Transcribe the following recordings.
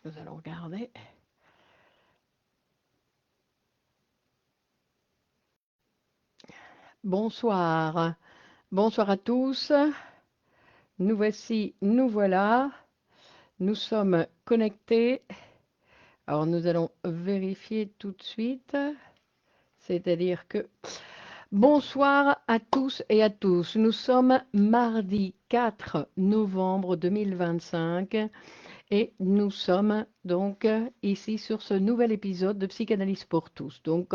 Nous allons regarder. Bonsoir. Bonsoir à tous. Nous voici, nous voilà. Nous sommes connectés. Alors nous allons vérifier tout de suite. C'est-à-dire que bonsoir à tous et à tous. Nous sommes mardi 4 novembre 2025 et nous sommes donc ici sur ce nouvel épisode de Psychanalyse pour tous. Donc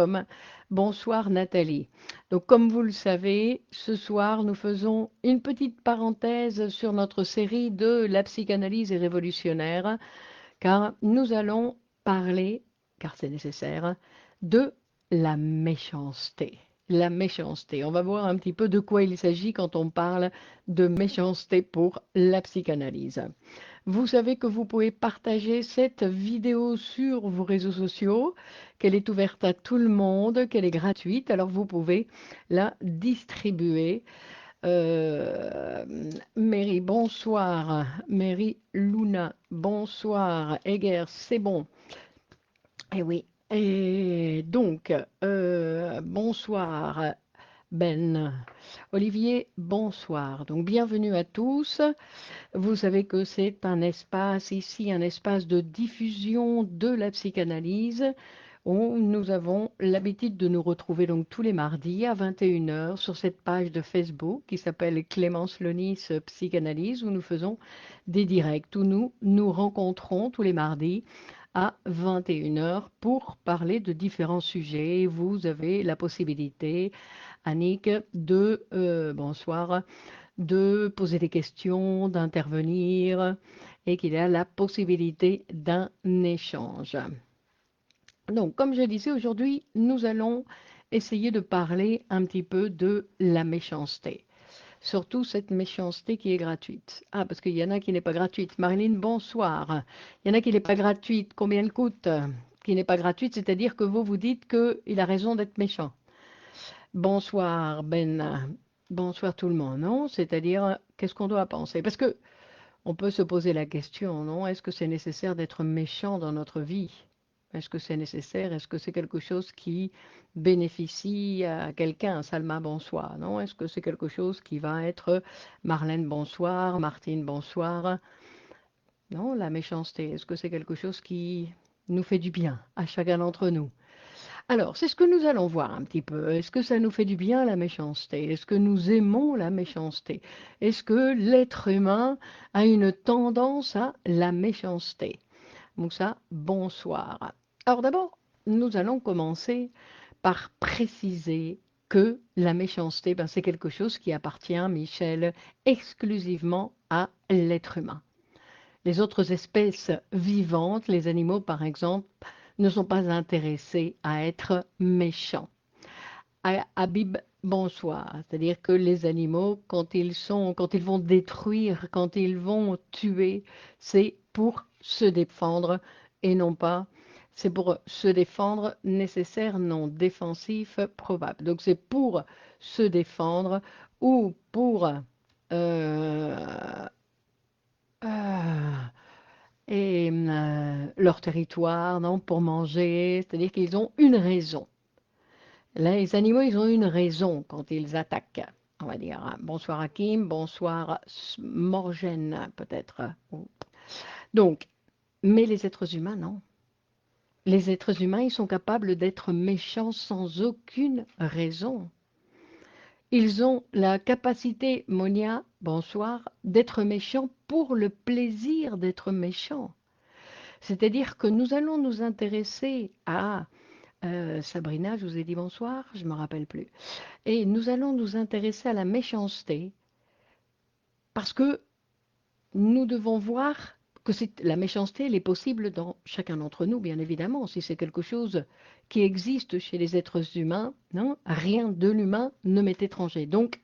bonsoir Nathalie. Donc comme vous le savez, ce soir nous faisons une petite parenthèse sur notre série de la psychanalyse est révolutionnaire, car nous allons parler, car c'est nécessaire, de la méchanceté. La méchanceté. On va voir un petit peu de quoi il s'agit quand on parle de méchanceté pour la psychanalyse. Vous savez que vous pouvez partager cette vidéo sur vos réseaux sociaux, qu'elle est ouverte à tout le monde, qu'elle est gratuite, alors vous pouvez la distribuer. Mary, bonsoir. Mary Luna, bonsoir. Eger, c'est bon. Eh oui. Et donc, bonsoir Ben. Olivier, bonsoir. Donc, bienvenue à tous. Vous savez que c'est un espace ici, un espace de diffusion de la psychanalyse où nous avons l'habitude de nous retrouver donc tous les mardis à 21 heures sur cette page de Facebook qui s'appelle Clémence Lonis Psychanalyse, où nous faisons des directs, où nous nous rencontrons tous les mardis à 21 heures pour parler de différents sujets. Vous avez la possibilité, Annick, bonsoir, de poser des questions, d'intervenir, et qu'il y a la possibilité d'un échange. Donc, comme je disais, aujourd'hui, nous allons essayer de parler un petit peu de la méchanceté. Surtout cette méchanceté qui est gratuite. Ah, parce qu'il y en a qui n'est pas gratuite. Marilyn, bonsoir. Il y en a qui n'est pas gratuite. Combien elle coûte? Qui n'est pas gratuite, c'est-à-dire que vous vous dites qu'il a raison d'être méchant. Bonsoir, Ben. Bonsoir tout le monde, non? C'est-à-dire, qu'est-ce qu'on doit penser? Parce que on peut se poser la question, non? Est-ce que c'est nécessaire d'être méchant dans notre vie? Est-ce que c'est nécessaire? Est-ce que c'est quelque chose qui bénéficie à quelqu'un? Salma, bonsoir, non? Est-ce que c'est quelque chose qui va être Marlène, bonsoir, Martine, bonsoir? Non, la méchanceté, est-ce que c'est quelque chose qui nous fait du bien à chacun d'entre nous? Alors, c'est ce que nous allons voir un petit peu. Est-ce que ça nous fait du bien, la méchanceté? Est-ce que nous aimons la méchanceté? Est-ce que l'être humain a une tendance à la méchanceté? Moussa, bonsoir. Alors d'abord, nous allons commencer par préciser que la méchanceté, c'est quelque chose qui appartient, Michel, exclusivement à l'être humain. Les autres espèces vivantes, les animaux par exemple, ne sont pas intéressés à être méchants. Habib, bonsoir. C'est-à-dire que les animaux, quand ils vont détruire, quand ils vont tuer, c'est pour se défendre et non pas, c'est pour se défendre nécessaire, non défensif, probable. Donc c'est pour se défendre ou pour euh, euh, leur territoire, non, pour manger. C'est-à-dire qu'ils ont une raison. Les animaux, ils ont une raison quand ils attaquent, on va dire. Bonsoir Hakim, bonsoir Morgène, peut-être. Donc, mais les êtres humains, non. Les êtres humains, ils sont capables d'être méchants sans aucune raison. Ils ont la capacité, Monia, bonsoir, d'être méchants pour le plaisir d'être méchants. C'est-à-dire que nous allons nous intéresser à Sabrina, je vous ai dit bonsoir, je ne me rappelle plus. Et nous allons nous intéresser à la méchanceté parce que nous devons voir que la méchanceté, elle est possible dans chacun d'entre nous, bien évidemment. Si c'est quelque chose qui existe chez les êtres humains, non, rien de l'humain ne m'est étranger. Donc,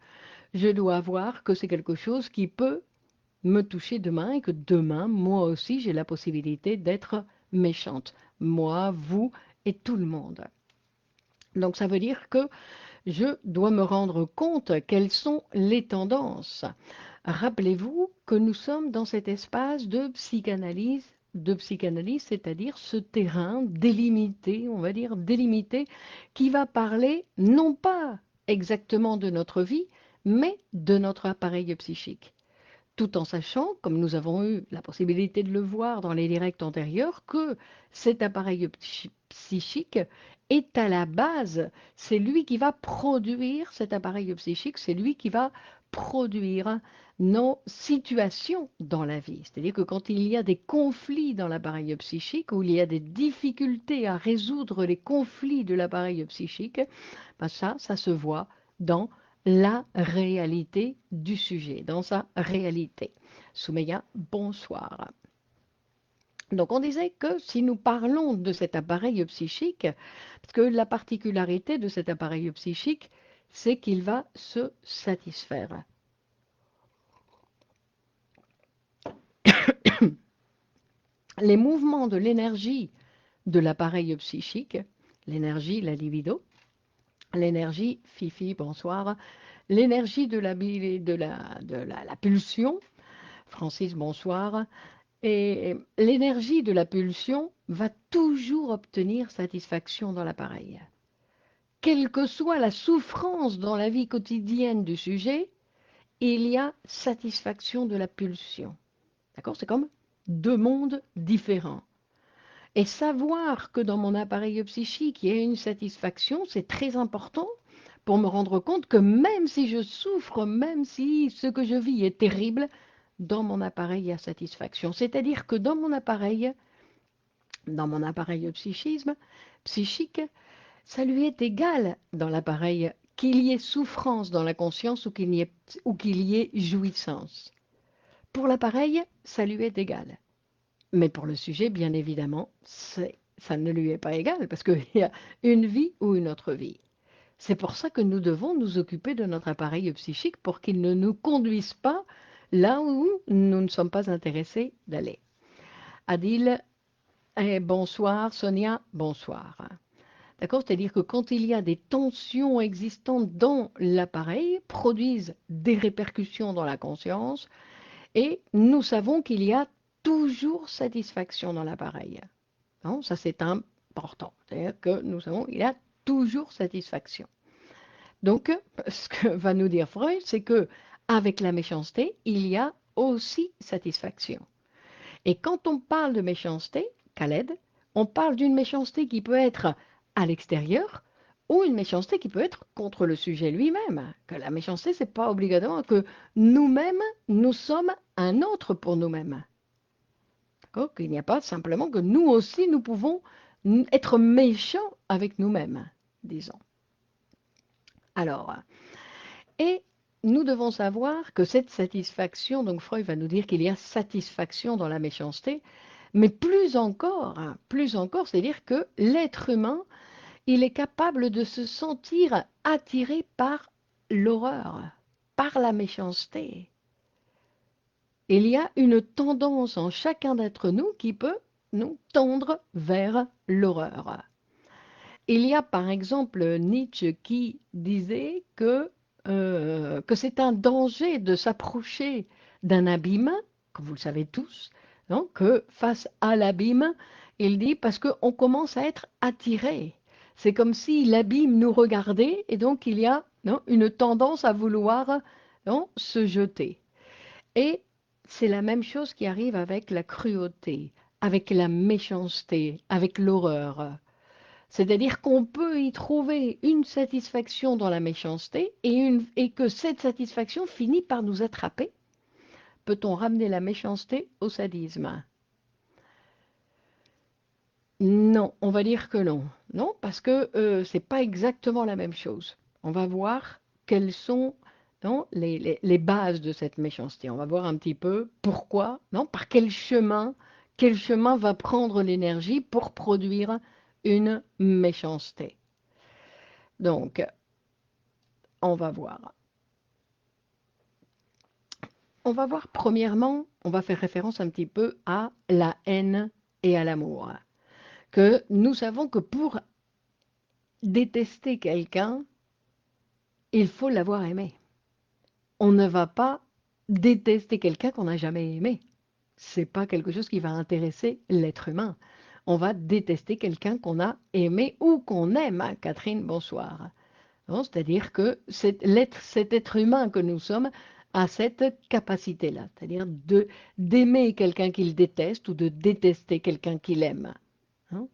je dois voir que c'est quelque chose qui peut me toucher demain et que demain, moi aussi, j'ai la possibilité d'être méchante. Moi, vous et tout le monde. Donc, ça veut dire que je dois me rendre compte quelles sont les tendances. Rappelez-vous que nous sommes dans cet espace de psychanalyse de psychanalyse, c'est-à-dire ce terrain délimité, on va dire délimité, qui va parler non pas exactement de notre vie, mais de notre appareil psychique. Tout en sachant, comme nous avons eu la possibilité de le voir dans les directs antérieurs, que cet appareil psychique est à la base, c'est lui qui va produire cet appareil psychique, c'est lui qui va produire nos situations dans la vie. C'est-à-dire que quand il y a des conflits dans l'appareil psychique, ou il y a des difficultés à résoudre les conflits de l'appareil psychique, ben ça se voit dans la réalité du sujet, dans sa réalité. Soumeya, bonsoir. Donc on disait que si nous parlons de cet appareil psychique, parce que la particularité de cet appareil psychique, c'est qu'il va se satisfaire. Les mouvements de l'énergie de l'appareil psychique, l'énergie, la libido, l'énergie, Fifi, bonsoir, l'énergie de la pulsion, Francis, bonsoir, et l'énergie de la pulsion va toujours obtenir satisfaction dans l'appareil. Quelle que soit la souffrance dans la vie quotidienne du sujet, il y a satisfaction de la pulsion. D'accord? C'est comme deux mondes différents. Et savoir que dans mon appareil psychique, il y a une satisfaction, c'est très important pour me rendre compte que même si je souffre, même si ce que je vis est terrible, dans mon appareil, il y a satisfaction. C'est-à-dire que dans mon appareil psychique, ça lui est égal dans l'appareil qu'il y ait souffrance dans la conscience ou qu'il y ait jouissance. Pour l'appareil, ça lui est égal. Mais pour le sujet, bien évidemment, ça ne lui est pas égal, parce qu'il y a une vie ou une autre vie. C'est pour ça que nous devons nous occuper de notre appareil psychique pour qu'il ne nous conduise pas là où nous ne sommes pas intéressés d'aller. Adil, bonsoir. Sonia, bonsoir. D'accord? C'est-à-dire que quand il y a des tensions existantes dans l'appareil, produisent des répercussions dans la conscience, et nous savons qu'il y a toujours satisfaction dans l'appareil. Non, ça c'est important. C'est-à-dire que nous savons qu'il y a toujours satisfaction. Donc, ce que va nous dire Freud, c'est que avec la méchanceté, il y a aussi satisfaction. Et quand on parle de méchanceté, Khaled, on parle d'une méchanceté qui peut être à l'extérieur ou une méchanceté qui peut être contre le sujet lui-même. Que la méchanceté, c'est pas obligatoirement que nous-mêmes, nous sommes un autre pour nous-mêmes. Qu'il n'y a pas simplement que nous aussi, nous pouvons être méchants avec nous-mêmes, disons. Alors, et nous devons savoir que cette satisfaction, donc Freud va nous dire qu'il y a satisfaction dans la méchanceté, mais plus encore, c'est-à-dire que l'être humain, il est capable de se sentir attiré par l'horreur, par la méchanceté. Il y a une tendance en chacun d'entre nous qui peut nous tendre vers l'horreur. Il y a par exemple Nietzsche qui disait que c'est un danger de s'approcher d'un abîme, comme vous le savez tous, non, que face à l'abîme, il dit parce qu'on commence à être attiré. C'est comme si l'abîme nous regardait et donc il y a non, une tendance à vouloir non, se jeter. Et c'est la même chose qui arrive avec la cruauté, avec la méchanceté, avec l'horreur. C'est-à-dire qu'on peut y trouver une satisfaction dans la méchanceté et que cette satisfaction finit par nous attraper. Peut-on ramener la méchanceté au sadisme? Non, on va dire que non. Non, parce que ce n'est pas exactement la même chose. On va voir quelles sont non, les bases de cette méchanceté. On va voir un petit peu pourquoi, non, par quel chemin va prendre l'énergie pour produire une méchanceté. Donc, on va voir. On va voir premièrement, on va faire référence un petit peu à la haine et à l'amour. Que nous savons que pour détester quelqu'un, il faut l'avoir aimé. On ne va pas détester quelqu'un qu'on n'a jamais aimé. c'est pas quelque chose qui va intéresser l'être humain. On va détester quelqu'un qu'on a aimé ou qu'on aime, hein. Catherine, bonsoir. Non, c'est-à-dire que cet être humain que nous sommes a cette capacité-là, c'est-à-dire d'aimer quelqu'un qu'il déteste ou de détester quelqu'un qu'il aime, hein.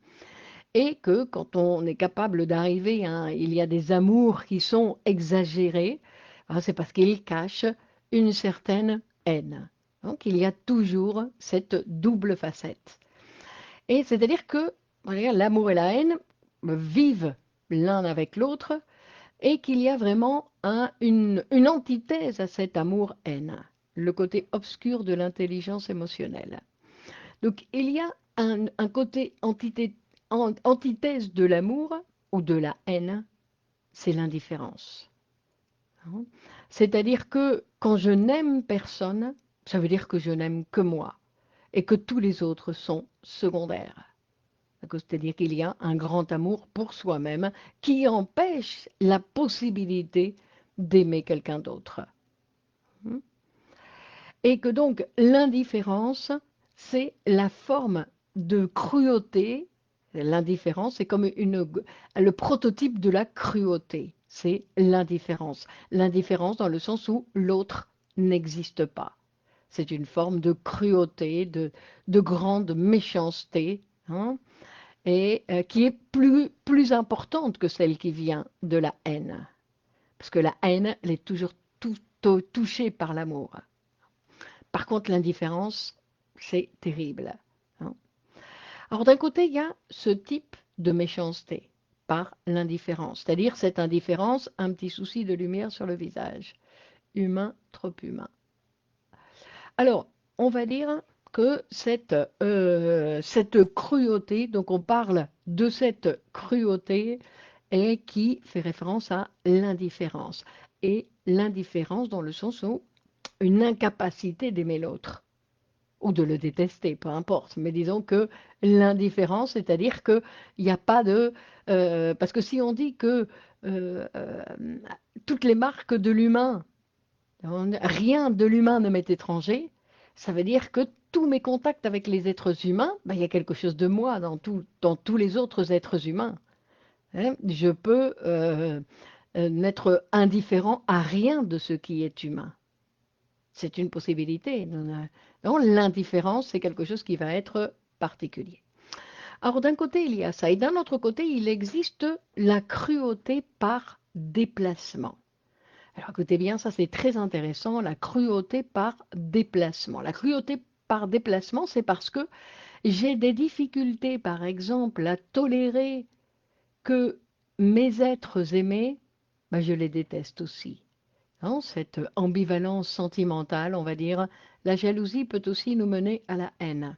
Et que quand on est capable d'arriver à, il y a des amours qui sont exagérés, hein, c'est parce qu'ils cachent une certaine haine. Donc il y a toujours cette double facette. Et c'est-à-dire que voilà, l'amour et la haine vivent l'un avec l'autre et qu'il y a vraiment une antithèse à cet amour-haine, le côté obscur de l'intelligence émotionnelle. Donc il y a un côté antithèse de l'amour ou de la haine, c'est l'indifférence, hein. C'est-à-dire que quand je n'aime personne, ça veut dire que je n'aime que moi et que tous les autres sont secondaires. C'est-à-dire qu'il y a un grand amour pour soi-même qui empêche la possibilité d'aimer quelqu'un d'autre. Et que donc l'indifférence, c'est la forme de cruauté. L'indifférence, c'est comme le prototype de la cruauté. C'est l'indifférence. L'indifférence dans le sens où l'autre n'existe pas. C'est une forme de cruauté, de grande méchanceté, hein, et qui est plus importante que celle qui vient de la haine. Parce que la haine, elle est toujours touchée par l'amour. Par contre, l'indifférence, c'est terrible, hein. Alors d'un côté, il y a ce type de méchanceté par l'indifférence, c'est-à-dire cette indifférence, un petit souci de lumière sur le visage. Humain, trop humain. Alors, on va dire que cette cruauté, donc on parle de cette cruauté et qui fait référence à l'indifférence. Et l'indifférence dans le sens où une incapacité d'aimer l'autre ou de le détester, peu importe. Mais disons que l'indifférence, c'est-à-dire qu'il n'y a pas de... parce que si on dit que euh, euh, toutes les marques de l'humain, rien de l'humain ne m'est étranger, ça veut dire que tous mes contacts avec les êtres humains, ben, il y a quelque chose de moi dans tous les autres êtres humains, hein. Je peux n'être indifférent à rien de ce qui est humain. C'est une possibilité. Non, l'indifférence, c'est quelque chose qui va être particulier. Alors d'un côté, il y a ça, et d'un autre côté, il existe la cruauté par déplacement. Alors écoutez bien, ça c'est très intéressant, la cruauté par déplacement. La cruauté par déplacement, c'est parce que j'ai des difficultés, par exemple, à tolérer que mes êtres aimés, ben, je les déteste aussi. Hein, cette ambivalence sentimentale, on va dire, la jalousie peut aussi nous mener à la haine.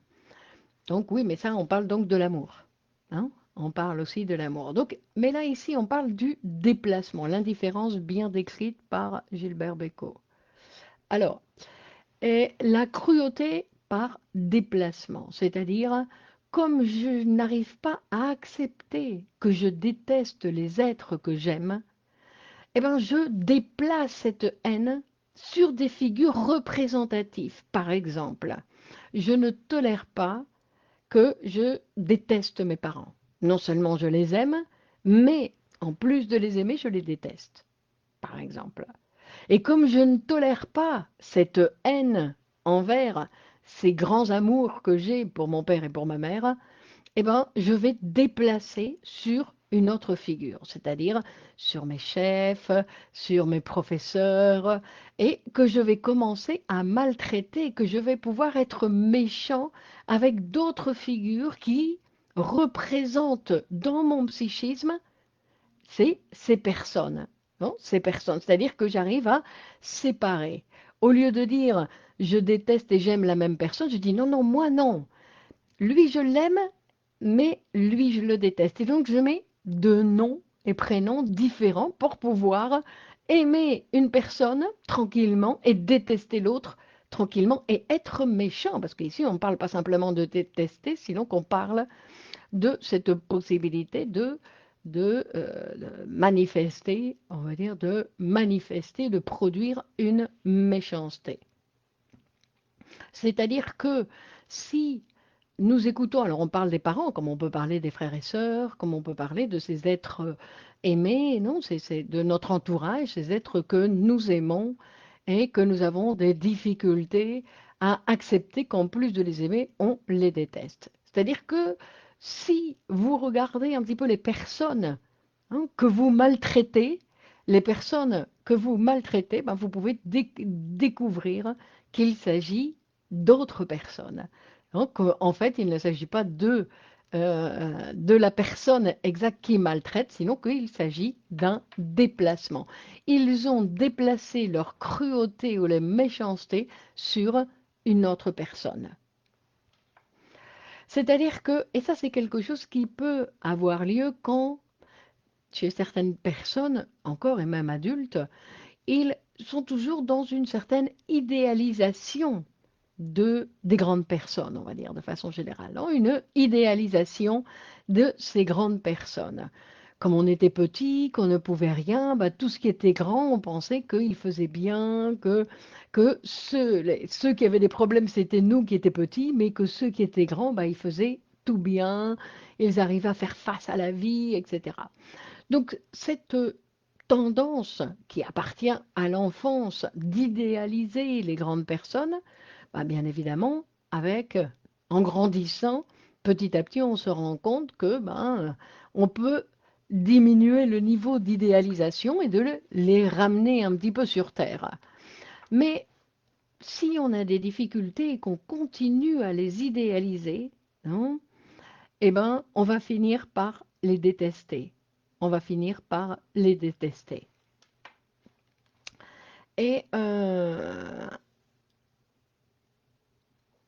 Donc oui, mais ça, on parle donc de l'amour, hein. On parle aussi de l'amour. Donc, mais là, ici, on parle du déplacement, l'indifférence bien décrite par Gilbert Bécaud. Alors, et la cruauté par déplacement, c'est-à-dire, comme je n'arrive pas à accepter que je déteste les êtres que j'aime, eh ben, je déplace cette haine sur des figures représentatives. Par exemple, je ne tolère pas que je déteste mes parents. Non seulement je les aime, mais en plus de les aimer, je les déteste, par exemple. Et comme je ne tolère pas cette haine envers ces grands amours que j'ai pour mon père et pour ma mère, eh ben, je vais déplacer sur une autre figure, c'est-à-dire sur mes chefs, sur mes professeurs, et que je vais commencer à maltraiter, que je vais pouvoir être méchant avec d'autres figures qui représentent dans mon psychisme ces personnes, non, ces personnes. C'est-à-dire que j'arrive à séparer. Au lieu de dire je déteste et j'aime la même personne, je dis non, non, moi non. Lui, je l'aime, mais lui, je le déteste. Et donc, je mets deux noms et prénoms différents pour pouvoir aimer une personne tranquillement et détester l'autre tranquillement et être méchant. Parce qu'ici, on ne parle pas simplement de détester, sinon qu'on parle de cette possibilité de manifester, on va dire, de manifester, de produire une méchanceté. C'est-à-dire que si nous écoutons, alors on parle des parents, comme on peut parler des frères et sœurs, comme on peut parler de ces êtres aimés, non, c'est de notre entourage, ces êtres que nous aimons et que nous avons des difficultés à accepter qu'en plus de les aimer, on les déteste. C'est-à-dire que si vous regardez un petit peu les personnes que vous maltraitez, les personnes que vous maltraitez, ben, vous pouvez découvrir qu'il s'agit d'autres personnes. Donc, en fait, il ne s'agit pas de la personne exacte qui maltraite, sinon qu'il s'agit d'un déplacement. Ils ont déplacé leur cruauté ou leur méchanceté sur une autre personne. C'est-à-dire que, et ça c'est quelque chose qui peut avoir lieu quand, chez certaines personnes, encore et même adultes, ils sont toujours dans une certaine idéalisation des grandes personnes, on va dire, de façon générale. Non, une idéalisation de ces grandes personnes. Comme on était petit, qu'on ne pouvait rien, bah, tout ce qui était grand, on pensait qu'il faisait bien, que ceux qui avaient des problèmes, c'était nous qui étaient petits, mais que ceux qui étaient grands, bah, ils faisaient tout bien, ils arrivaient à faire face à la vie, etc. Donc cette tendance qui appartient à l'enfance d'idéaliser les grandes personnes, bah, bien évidemment, en grandissant, petit à petit, on se rend compte que on peut diminuer le niveau d'idéalisation et les ramener un petit peu sur Terre. Mais si on a des difficultés et qu'on continue à les idéaliser, non, eh ben, on va finir par les détester. On va finir par les détester. Et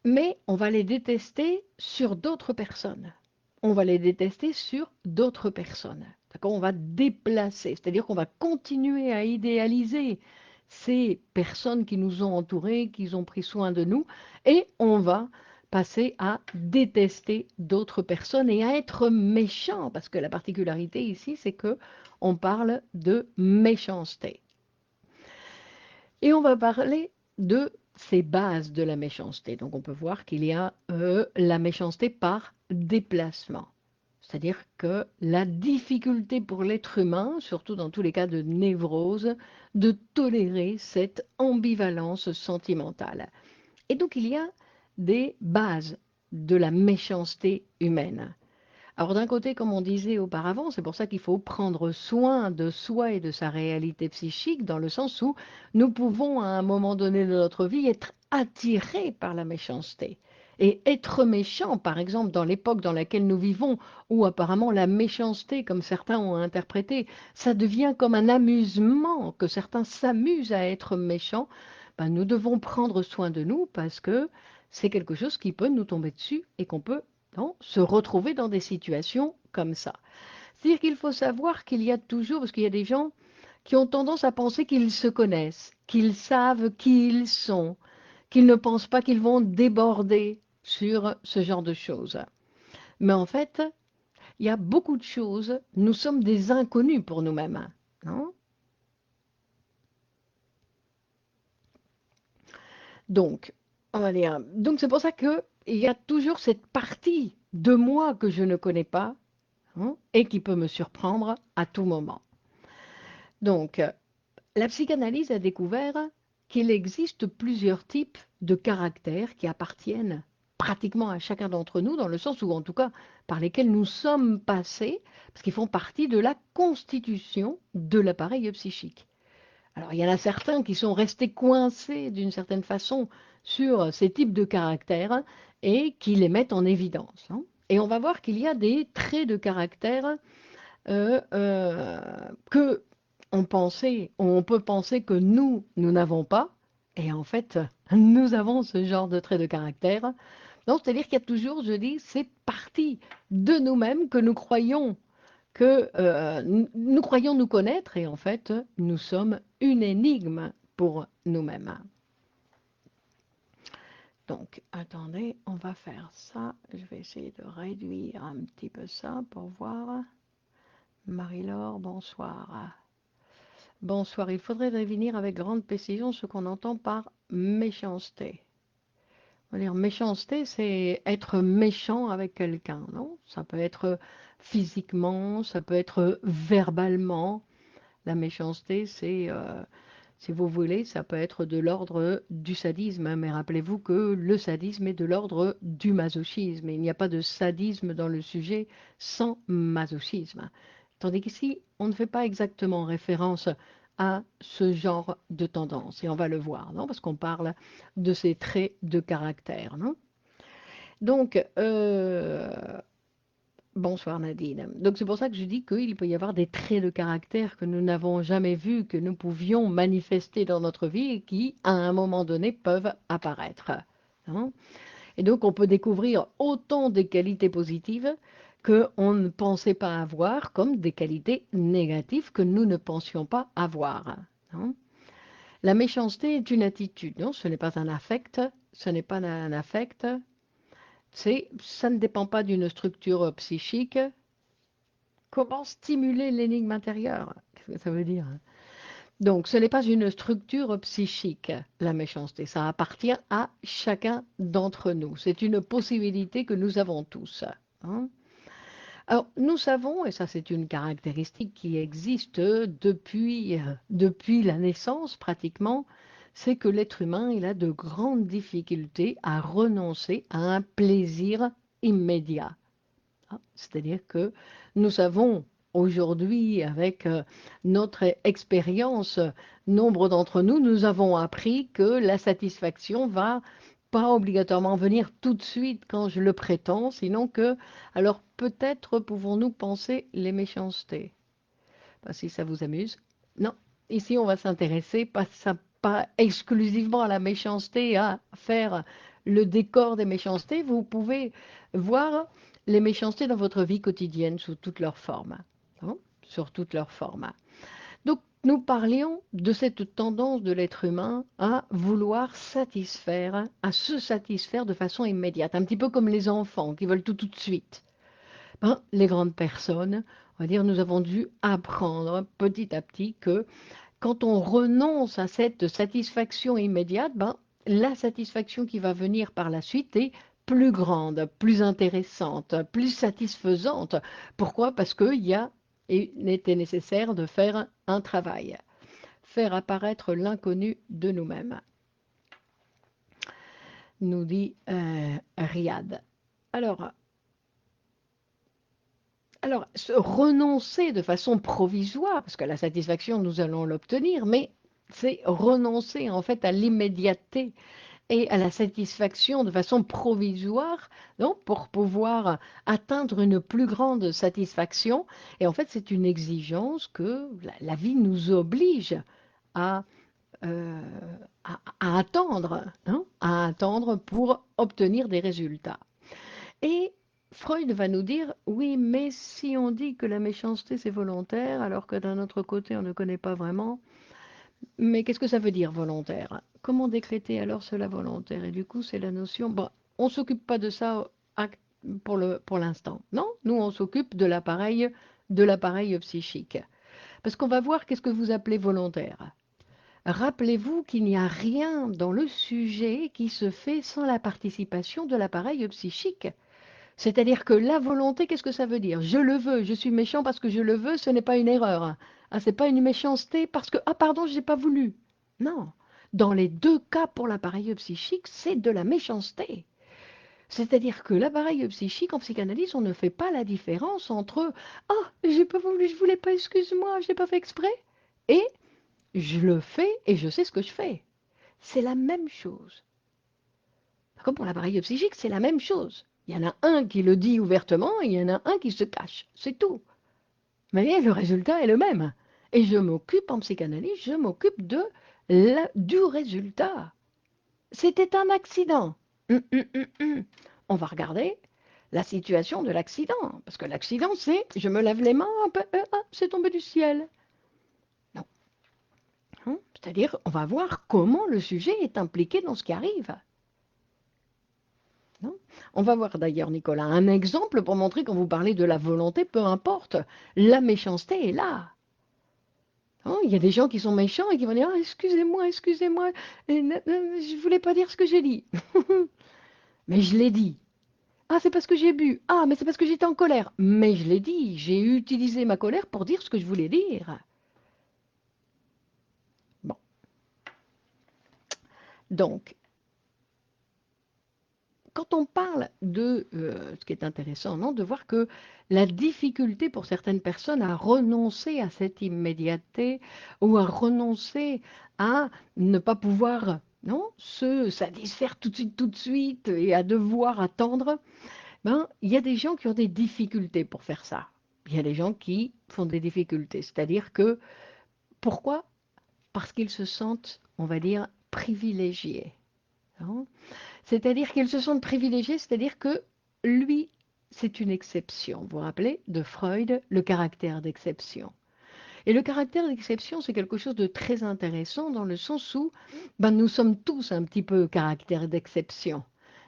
mais on va les détester sur d'autres personnes. On va les détester sur d'autres personnes. D'accord? On va déplacer, c'est-à-dire qu'on va continuer à idéaliser ces personnes qui nous ont entourés, qui ont pris soin de nous, et on va passer à détester d'autres personnes et à être méchant, parce que la particularité ici, c'est que on parle de méchanceté. Et on va parler de ces bases de la méchanceté. Donc on peut voir qu'il y a la méchanceté par déplacement. C'est-à-dire que la difficulté pour l'être humain, surtout dans tous les cas de névrose, de tolérer cette ambivalence sentimentale. Et donc il y a des bases de la méchanceté humaine. Alors d'un côté, comme on disait auparavant, c'est pour ça qu'il faut prendre soin de soi et de sa réalité psychique, dans le sens où nous pouvons à un moment donné de notre vie être attirés par la méchanceté. Et être méchant, par exemple, dans l'époque dans laquelle nous vivons, où apparemment la méchanceté, comme certains ont interprété, ça devient comme un amusement, que certains s'amusent à être méchants, ben, nous devons prendre soin de nous parce que c'est quelque chose qui peut nous tomber dessus et qu'on peut non, se retrouver dans des situations comme ça. C'est-à-dire qu'il faut savoir qu'il y a toujours, parce qu'il y a des gens qui ont tendance à penser qu'ils se connaissent, qu'ils savent qui ils sont, qu'ils ne pensent pas qu'ils vont déborder sur ce genre de choses. Mais en fait, il y a beaucoup de choses, nous sommes des inconnus pour nous-mêmes. Non? Donc, on va dire, donc c'est pour ça qu'il y a toujours cette partie de moi que je ne connais pas et qui peut me surprendre à tout moment. Donc, la psychanalyse a découvert qu'il existe plusieurs types de caractères qui appartiennent pratiquement à chacun d'entre nous, dans le sens où, en tout cas, par lesquels nous sommes passés, parce qu'ils font partie de la constitution de l'appareil psychique. Alors, il y en a certains qui sont restés coincés d'une certaine façon sur ces types de caractères et qui les mettent en évidence. Et on va voir qu'il y a des traits de caractère que on peut penser que nous n'avons pas, et en fait, nous avons ce genre de trait de caractère. Donc, c'est-à-dire qu'il y a toujours, je dis, ces parties de nous-mêmes que nous croyons nous connaître, et en fait, nous sommes une énigme pour nous-mêmes. Donc, attendez, on va faire ça. Je vais essayer de réduire un petit peu ça pour voir. Marie-Laure, bonsoir. Bonsoir, il faudrait définir avec grande précision ce qu'on entend par méchanceté. On va dire méchanceté, c'est être méchant avec quelqu'un, non? Ça peut être physiquement, ça peut être verbalement. La méchanceté, c'est, si vous voulez, ça peut être de l'ordre du sadisme, hein, mais rappelez-vous que le sadisme est de l'ordre du masochisme. Et il n'y a pas de sadisme dans le sujet sans masochisme. Tandis qu'ici, on ne fait pas exactement référence à ce genre de tendance. Et on va le voir, non? Parce qu'on parle de ces traits de caractère, non? Donc, bonsoir Nadine. Donc c'est pour ça que je dis qu'il peut y avoir des traits de caractère que nous n'avons jamais vus, que nous pouvions manifester dans notre vie et qui, à un moment donné, peuvent apparaître, hein. Et donc on peut découvrir autant des qualités positives qu'on ne pensait pas avoir, comme des qualités négatives que nous ne pensions pas avoir, hein. La méchanceté est une attitude, non? Ce n'est pas un affect, ce n'est pas un affect, ça ne dépend pas d'une structure psychique. Comment stimuler l'énigme intérieure? Qu'est-ce que ça veut dire? Donc, ce n'est pas une structure psychique, la méchanceté. Ça appartient à chacun d'entre nous. C'est une possibilité que nous avons tous, hein. Alors, nous savons, et ça c'est une caractéristique qui existe depuis la naissance pratiquement, c'est que l'être humain, il a de grandes difficultés à renoncer à un plaisir immédiat, hein. C'est-à-dire que nous savons aujourd'hui, avec notre expérience, nombre d'entre nous, nous avons appris que la satisfaction va pas obligatoirement venir tout de suite quand je le prétends, sinon que, alors peut-être pouvons-nous penser les méchancetés. Pas si ça vous amuse. Non, ici on va s'intéresser pas exclusivement à la méchanceté, à faire le décor des méchancetés. Vous pouvez voir les méchancetés dans votre vie quotidienne sous toutes leurs formes, hein, sur toutes leurs formes. Donc nous parlions de cette tendance de l'être humain à vouloir satisfaire, à se satisfaire de façon immédiate, un petit peu comme les enfants qui veulent tout de suite. Ben, les grandes personnes, on va dire, nous avons dû apprendre petit à petit que quand on renonce à cette satisfaction immédiate, ben, la satisfaction qui va venir par la suite est plus grande, plus intéressante, plus satisfaisante. Pourquoi? Parce il était nécessaire de faire un travail, faire apparaître l'inconnu de nous-mêmes, nous dit Riyad. Alors, renoncer de façon provisoire, parce que la satisfaction, nous allons l'obtenir, mais c'est renoncer en fait à l'immédiateté et à la satisfaction de façon provisoire, non, pour pouvoir atteindre une plus grande satisfaction. Et en fait, c'est une exigence que la vie nous oblige à, euh, à attendre, hein, à attendre pour obtenir des résultats. Et Freud va nous dire, oui, mais si on dit que la méchanceté c'est volontaire, alors que d'un autre côté on ne connaît pas vraiment, mais qu'est-ce que ça veut dire volontaire? Comment décréter alors cela volontaire? Et du coup, c'est la notion. Bon, on ne s'occupe pas de ça pour l'instant. Non, nous on s'occupe de l'appareil psychique. Parce qu'on va voir qu'est-ce que vous appelez volontaire. Rappelez-vous qu'il n'y a rien dans le sujet qui se fait sans la participation de l'appareil psychique. C'est-à-dire que la volonté, qu'est-ce que ça veut dire? Je le veux, je suis méchant parce que je le veux, ce n'est pas une erreur. Ah, c'est pas une méchanceté parce que, ah pardon, je n'ai pas voulu. Non. Dans les deux cas pour l'appareil psychique, c'est de la méchanceté. C'est-à-dire que l'appareil psychique, en psychanalyse, on ne fait pas la différence entre ah, j'ai pas voulu, je voulais pas, excuse-moi, je n'ai pas fait exprès, et je le fais et je sais ce que je fais. C'est la même chose. Comme pour l'appareil psychique, c'est la même chose. Il y en a un qui le dit ouvertement et il y en a un qui se cache. C'est tout. Mais le résultat est le même. Et je m'occupe en psychanalyse, je m'occupe du résultat. C'était un accident. On va regarder la situation de l'accident. Parce que l'accident, c'est je me lave les mains, c'est tombé du ciel. Non. Hein, c'est-à-dire, on va voir comment le sujet est impliqué dans ce qui arrive. Non. On va voir d'ailleurs, Nicolas, un exemple pour montrer quand vous parlez de la volonté, peu importe, la méchanceté est là. Hein, il y a des gens qui sont méchants et qui vont dire ah, excusez-moi, excusez-moi, je ne voulais pas dire ce que j'ai dit. mais je l'ai dit. Ah, c'est parce que j'ai bu. Ah, mais c'est parce que j'étais en colère. Mais je l'ai dit, j'ai utilisé ma colère pour dire ce que je voulais dire. Bon, donc, quand on parle de ce qui est intéressant, non, de voir que la difficulté pour certaines personnes à renoncer à cette immédiateté ou à renoncer à ne pas pouvoir non, se satisfaire tout de suite et à devoir attendre, ben, il y a des gens qui ont des difficultés pour faire ça. Il y a des gens qui font des difficultés. C'est-à-dire que, pourquoi? Parce qu'ils se sentent, on va dire, privilégiés. Hein. C'est-à-dire qu'ils se sentent privilégiés, c'est-à-dire que lui, c'est une exception. Vous vous rappelez de Freud, le caractère d'exception. Et le caractère d'exception, c'est quelque chose de très intéressant dans le sens où ben, nous sommes tous un petit peu caractère d'exception.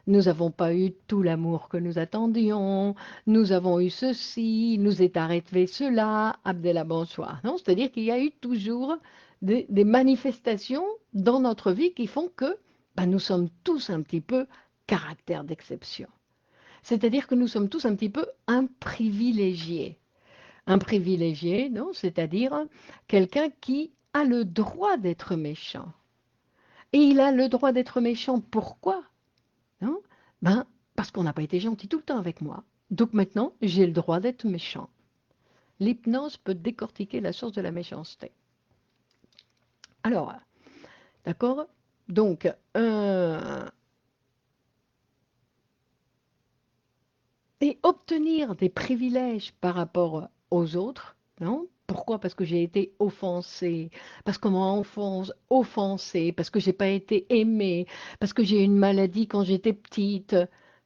Nous n'avons pas eu tout l'amour que nous attendions, nous avons eu ceci, nous est arrivé cela, Abdallah bonsoir. Non, c'est-à-dire qu'il y a eu toujours des manifestations dans notre vie qui font que ben, nous sommes tous un petit peu caractère d'exception. C'est-à-dire que nous sommes tous un petit peu un privilégié. Un privilégié, non? C'est-à-dire quelqu'un qui a le droit d'être méchant. Et il a le droit d'être méchant, pourquoi? Non? Ben, parce qu'on n'a pas été gentil tout le temps avec moi. Donc maintenant, j'ai le droit d'être méchant. L'hypnose peut décortiquer la source de la méchanceté. Alors, d'accord? Donc, et obtenir des privilèges par rapport aux autres, non? Pourquoi? Parce que j'ai été offensée, parce qu'on m'a offensée, parce que j'ai pas été aimée, parce que j'ai eu une maladie quand j'étais petite,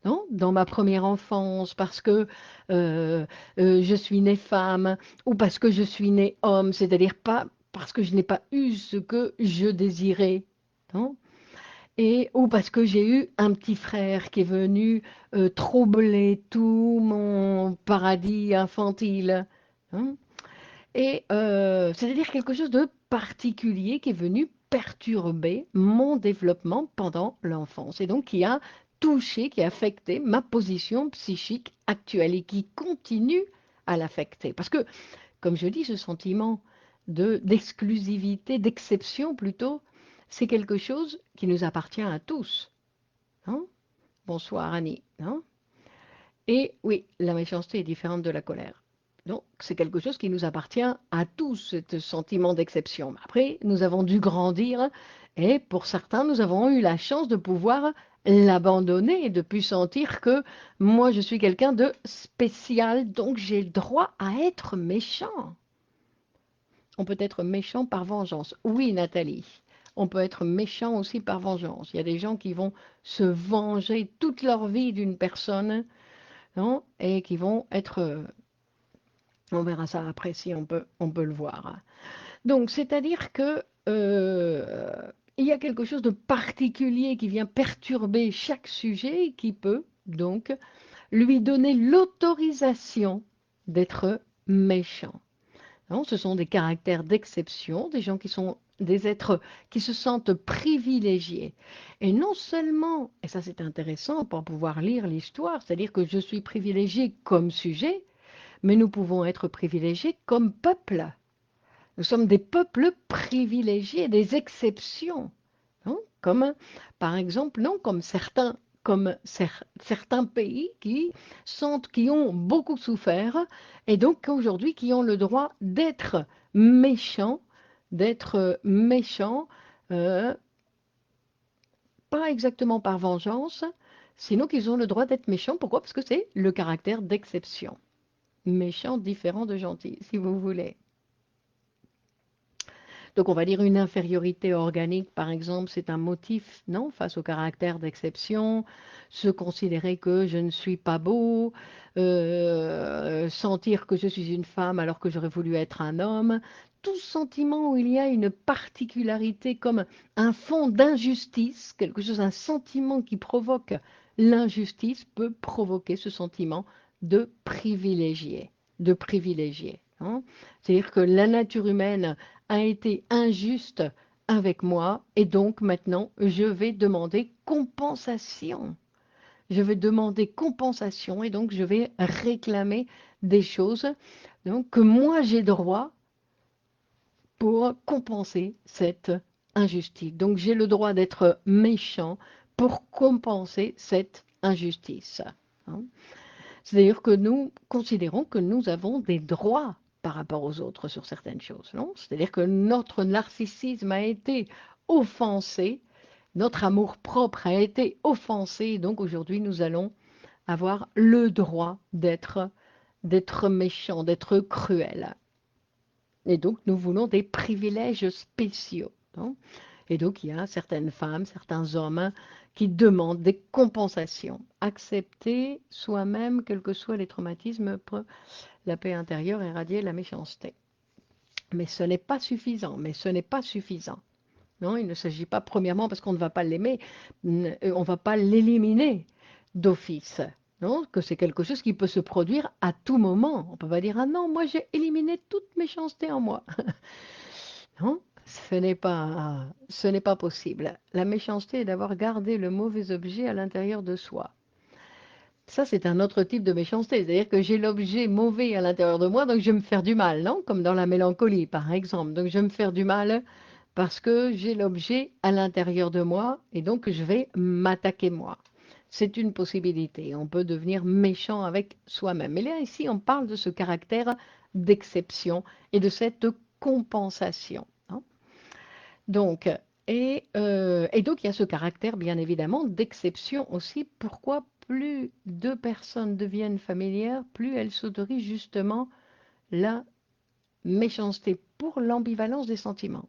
non? Dans ma première enfance, parce que euh, je suis née femme, ou parce que je suis née homme, c'est-à-dire pas parce que je n'ai pas eu ce que je désirais, non? Et ou parce que j'ai eu un petit frère qui est venu troubler tout mon paradis infantile. Hein. Et c'est-à-dire quelque chose de particulier qui est venu perturber mon développement pendant l'enfance et donc qui a touché, qui a affecté ma position psychique actuelle et qui continue à l'affecter. Parce que, comme je dis, ce sentiment d'exclusivité, d'exception plutôt, c'est quelque chose qui nous appartient à tous. Hein. Bonsoir Annie. Hein. Et oui, la méchanceté est différente de la colère. Donc, c'est quelque chose qui nous appartient à tous, ce sentiment d'exception. Après, nous avons dû grandir et pour certains, nous avons eu la chance de pouvoir l'abandonner et de plus sentir que moi, je suis quelqu'un de spécial, donc j'ai le droit à être méchant. On peut être méchant par vengeance. Oui, Nathalie, on peut être méchant aussi par vengeance. Il y a des gens qui vont se venger toute leur vie d'une personne, non, et qui vont être... on verra ça après si on peut le voir. Donc, c'est-à-dire que il y a quelque chose de particulier qui vient perturber chaque sujet et qui peut donc lui donner l'autorisation d'être méchant. Non, ce sont des caractères d'exception, des gens qui sont des êtres qui se sentent privilégiés. Et non seulement, et ça c'est intéressant pour pouvoir lire l'histoire, c'est-à-dire que je suis privilégié comme sujet, mais nous pouvons être privilégiés comme peuple. Nous sommes des peuples privilégiés, des exceptions. Non, comme, par exemple, non, comme certains pays qui ont beaucoup souffert et donc aujourd'hui qui ont le droit méchants, d'être méchants, euh, pas exactement par vengeance, sinon qu'ils ont le droit d'être méchants. Pourquoi? Parce que c'est le caractère d'exception. Méchant différent de gentil, si vous voulez. Donc on va dire une infériorité organique, par exemple, c'est un motif, non, face au caractère d'exception, se considérer que je ne suis pas beau, sentir que je suis une femme alors que j'aurais voulu être un homme, tout sentiment où il y a une particularité comme un fond d'injustice, quelque chose, un sentiment qui provoque l'injustice peut provoquer ce sentiment de privilégié, de privilégié. Hein. C'est-à-dire que la nature humaine a été injuste avec moi et donc maintenant je vais demander compensation. je vais demander compensation et donc je vais réclamer des choses donc, que moi j'ai droit pour compenser cette injustice. Donc j'ai le droit d'être méchant pour compenser cette injustice. Hein. C'est-à-dire que nous considérons que nous avons des droits par rapport aux autres sur certaines choses, non? C'est-à-dire que notre narcissisme a été offensé, notre amour-propre a été offensé, donc aujourd'hui nous allons avoir le droit d'être méchants, d'être cruels. Et donc nous voulons des privilèges spéciaux, non? Et donc, il y a certaines femmes, certains hommes qui demandent des compensations. Accepter soi-même, quels que soient les traumatismes, pour la paix intérieure, éradier la méchanceté. Mais ce n'est pas suffisant. Mais ce n'est pas suffisant. Non, il ne s'agit pas, premièrement, parce qu'on ne va pas l'aimer, on ne va pas l'éliminer d'office. Non, que c'est quelque chose qui peut se produire à tout moment. On ne peut pas dire, ah non, moi j'ai éliminé toute méchanceté en moi. Non, ce n'est pas possible. La méchanceté est d'avoir gardé le mauvais objet à l'intérieur de soi. Ça, c'est un autre type de méchanceté. C'est-à-dire que j'ai l'objet mauvais à l'intérieur de moi, donc je vais me faire du mal, non? Comme dans la mélancolie, par exemple. Donc je vais me faire du mal parce que j'ai l'objet à l'intérieur de moi et donc je vais m'attaquer moi. C'est une possibilité. On peut devenir méchant avec soi-même. Mais là, ici, on parle de ce caractère d'exception et de cette compensation. Hein. Donc, et donc, il y a ce caractère, bien évidemment, d'exception aussi. Pourquoi plus deux personnes deviennent familières, plus elles s'autorisent justement la méchanceté pour l'ambivalence des sentiments.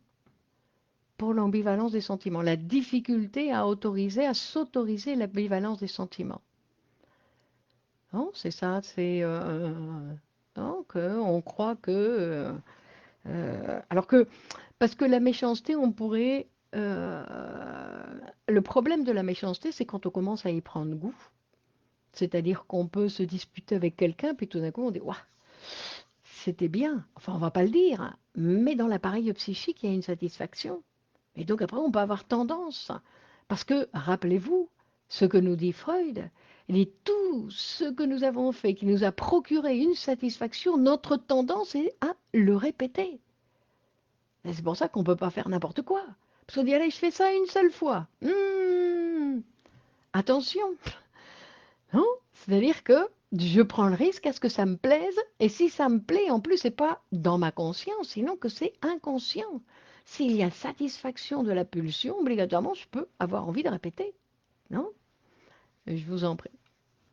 Pour l'ambivalence des sentiments, la difficulté à autoriser, à s'autoriser l'ambivalence des sentiments. Non, c'est ça, c'est donc on croit que alors que parce que la méchanceté, on pourrait le problème de la méchanceté, c'est quand on commence à y prendre goût. C'est-à-dire qu'on peut se disputer avec quelqu'un, puis tout d'un coup on dit waouh, c'était bien. Enfin, on va pas le dire, hein, mais dans l'appareil psychique, il y a une satisfaction. Et donc après, on peut avoir tendance. Parce que, rappelez-vous, ce que nous dit Freud, il dit tout ce que nous avons fait qui nous a procuré une satisfaction, notre tendance est à le répéter. Et c'est pour ça qu'on ne peut pas faire n'importe quoi. Parce qu'on dit, allez, je fais ça une seule fois. Attention, hein. C'est-à-dire que je prends le risque à ce que ça me plaise, et si ça me plaît, en plus, c'est pas dans ma conscience, sinon que c'est inconscient. S'il y a satisfaction de la pulsion, obligatoirement, je peux avoir envie de répéter. Non? Je vous en prie.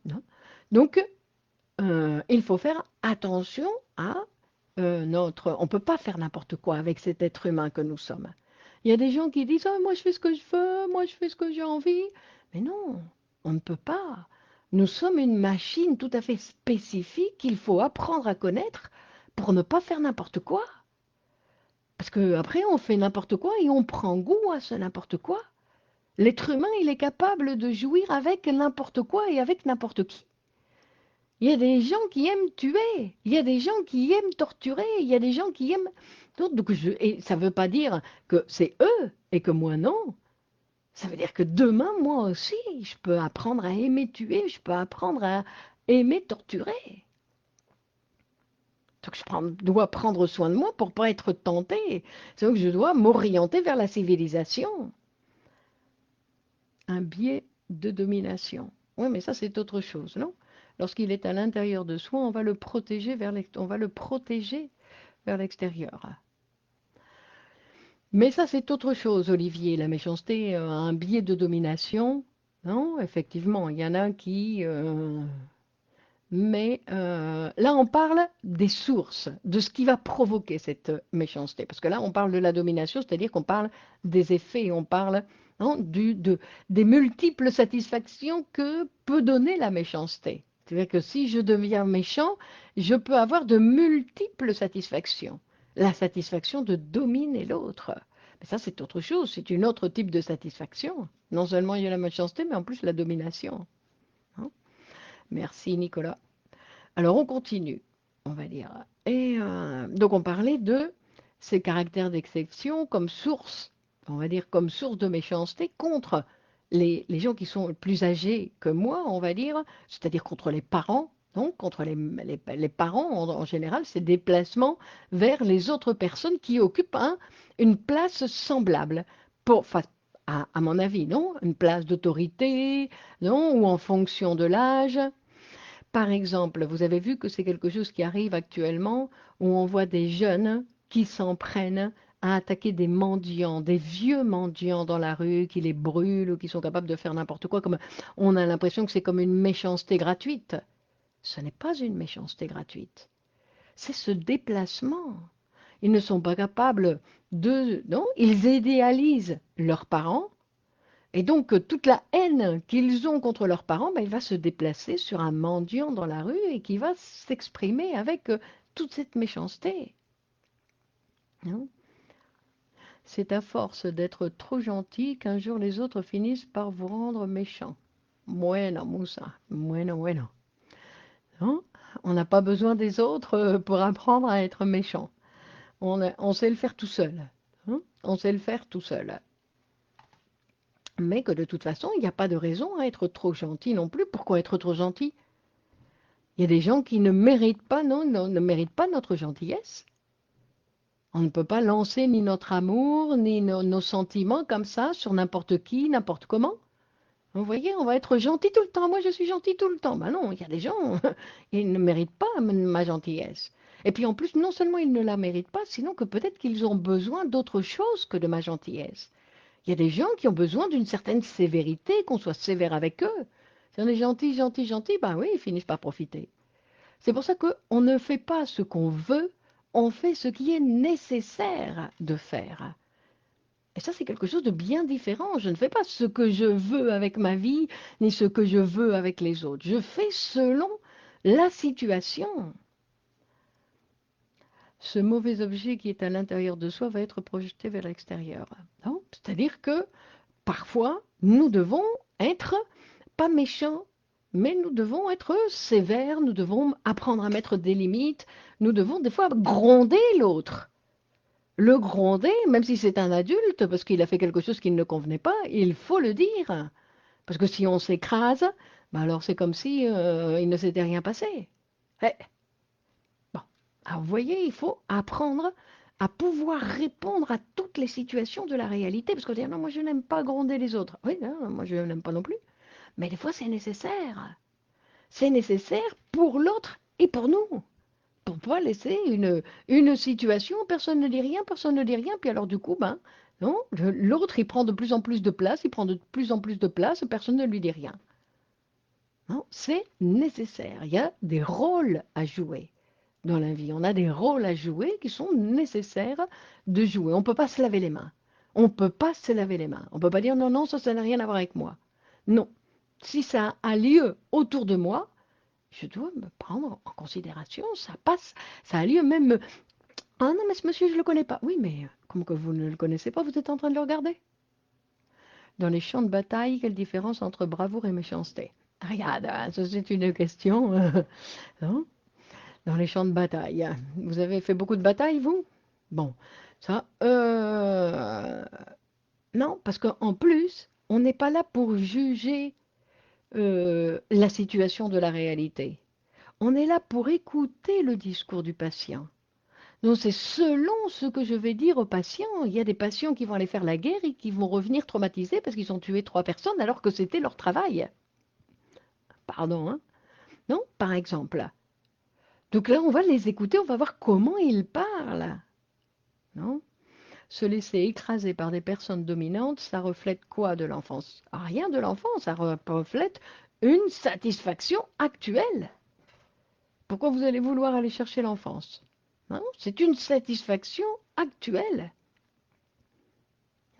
Non? Donc, il faut faire attention à notre... On ne peut pas faire n'importe quoi avec cet être humain que nous sommes. Il y a des gens qui disent «Ah, moi je fais ce que je veux, moi je fais ce que j'ai envie». Mais non, on ne peut pas. Nous sommes une machine tout à fait spécifique qu'il faut apprendre à connaître pour ne pas faire n'importe quoi. Parce qu'après, on fait n'importe quoi et on prend goût à ce n'importe quoi. L'être humain, il est capable de jouir avec n'importe quoi et avec n'importe qui. Il y a des gens qui aiment tuer, il y a des gens qui aiment torturer, il y a des gens qui aiment... et ça ne veut pas dire que c'est eux et que moi non. Ça veut dire que demain, moi aussi, je peux apprendre à aimer tuer, je peux apprendre à aimer torturer. Donc dois prendre soin de moi pour ne pas être tenté. C'est donc que je dois m'orienter vers la civilisation. Un biais de domination. Oui, mais ça, c'est autre chose, non? Lorsqu'il est à l'intérieur de soi, on va le protéger vers l'extérieur. Mais ça, c'est autre chose, Olivier. La méchanceté a un biais de domination. Non, effectivement, il y en a qui... mais là, on parle des sources, de ce qui va provoquer cette méchanceté. Parce que là, on parle de la domination, c'est-à-dire qu'on parle des effets, on parle hein, des multiples satisfactions que peut donner la méchanceté. C'est-à-dire que si je deviens méchant, je peux avoir de multiples satisfactions. La satisfaction de dominer l'autre. Mais ça, c'est autre chose, c'est un autre type de satisfaction. Non seulement il y a la méchanceté, mais en plus la domination. Hein. Merci Nicolas. Alors on continue, on va dire. Et donc on parlait de ces caractères d'exception comme source, on va dire comme source de méchanceté contre les gens qui sont plus âgés que moi, on va dire, c'est-à-dire contre les parents, donc contre les parents en général, c'est déplacement vers les autres personnes qui occupent une place semblable, enfin, à mon avis, non? Une place d'autorité, non? Ou en fonction de l'âge. Par exemple, vous avez vu que c'est quelque chose qui arrive actuellement où on voit des jeunes qui s'en prennent à attaquer des mendiants, des vieux mendiants dans la rue, qui les brûlent ou qui sont capables de faire n'importe quoi. Comme on a l'impression que c'est comme une méchanceté gratuite. Ce n'est pas une méchanceté gratuite. C'est ce déplacement. Ils ne sont pas capables de... Non, ils idéalisent leurs parents et donc, toute la haine qu'ils ont contre leurs parents, ben, il va se déplacer sur un mendiant dans la rue et qui va s'exprimer avec toute cette méchanceté. Hein. C'est à force d'être trop gentil qu'un jour les autres finissent par vous rendre méchant. Bueno, Moussa. Bueno, bueno. Hein. On n'a pas besoin des autres pour apprendre à être méchant. On sait le faire tout seul. Hein. On sait le faire tout seul. Mais que de toute façon, il n'y a pas de raison à être trop gentil non plus. Pourquoi être trop gentil? Il y a des gens qui ne méritent pas, non, ne méritent pas notre gentillesse. On ne peut pas lancer ni notre amour, ni nos sentiments comme ça sur n'importe qui, n'importe comment. Vous voyez, on va être gentil tout le temps. Moi, je suis gentil tout le temps. Ben non, il y a des gens, ils ne méritent pas ma gentillesse. Et puis en plus, non seulement ils ne la méritent pas, sinon que peut-être qu'ils ont besoin d'autre chose que de ma gentillesse. Il y a des gens qui ont besoin d'une certaine sévérité, qu'on soit sévère avec eux. Si on est gentil, gentil, gentil, ben oui, ils finissent par profiter. C'est pour ça qu'on ne fait pas ce qu'on veut, on fait ce qui est nécessaire de faire. Et ça, c'est quelque chose de bien différent. Je ne fais pas ce que je veux avec ma vie, ni ce que je veux avec les autres. Je fais selon la situation. Ce mauvais objet qui est à l'intérieur de soi va être projeté vers l'extérieur. C'est-à-dire que parfois, nous devons être pas méchants, mais nous devons être sévères, nous devons apprendre à mettre des limites, nous devons des fois gronder l'autre. Le gronder, même si c'est un adulte, parce qu'il a fait quelque chose qui ne convenait pas, il faut le dire. Parce que si on s'écrase, ben alors c'est comme si il ne s'était rien passé. Eh, bon. Alors vous voyez, il faut apprendre à pouvoir répondre à toutes les situations de la réalité. Parce qu'on dit, non, moi je n'aime pas gronder les autres. Oui, non, moi je n'aime pas non plus. Mais des fois c'est nécessaire. C'est nécessaire pour l'autre et pour nous. Pour ne pas laisser une situation, personne ne dit rien, personne ne dit rien, puis alors du coup, ben, non, l'autre il prend de plus en plus de place, il prend de plus en plus de place, personne ne lui dit rien. Non, c'est nécessaire. Il y a des rôles à jouer dans la vie. On a des rôles à jouer qui sont nécessaires de jouer. On ne peut pas se laver les mains. On ne peut pas se laver les mains. On ne peut pas dire non, non, ça n'a rien à voir avec moi. Non. Si ça a lieu autour de moi, je dois me prendre en considération, ça passe, ça a lieu même. Ah non, mais ce monsieur, je ne le connais pas. Oui, mais comme que vous ne le connaissez pas, vous êtes en train de le regarder. Dans les champs de bataille, quelle différence entre bravoure et méchanceté? Regarde, ça c'est une question. Non. Dans les champs de bataille. Vous avez fait beaucoup de batailles, vous? Bon, ça. Non, parce qu'en plus, on n'est pas là pour juger la situation de la réalité. On est là pour écouter le discours du patient. Donc c'est selon ce que je vais dire aux patients. Il y a des patients qui vont aller faire la guerre et qui vont revenir traumatisés parce qu'ils ont tué 3 personnes alors que c'était leur travail. Pardon, hein? Non, par exemple. Donc là, on va les écouter, on va voir comment ils parlent. Non? Se laisser écraser par des personnes dominantes, ça reflète quoi de l'enfance? Rien de l'enfance, ça reflète une satisfaction actuelle. Pourquoi vous allez vouloir aller chercher l'enfance? Non, c'est une satisfaction actuelle.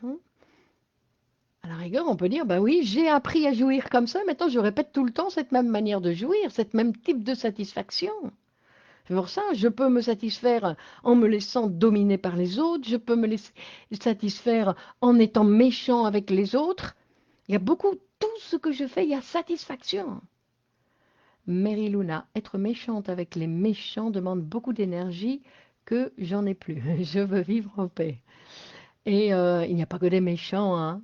Non. À la rigueur, on peut dire, bah oui, j'ai appris à jouir comme ça, maintenant je répète tout le temps cette même manière de jouir, cette même type de satisfaction. C'est pour ça, je peux me satisfaire en me laissant dominer par les autres, je peux me laisser satisfaire en étant méchant avec les autres. Il y a beaucoup, tout ce que je fais, il y a satisfaction. Mary Luna, être méchante avec les méchants demande beaucoup d'énergie que j'en ai plus. Je veux vivre en paix. Et il n'y a pas que des méchants, hein.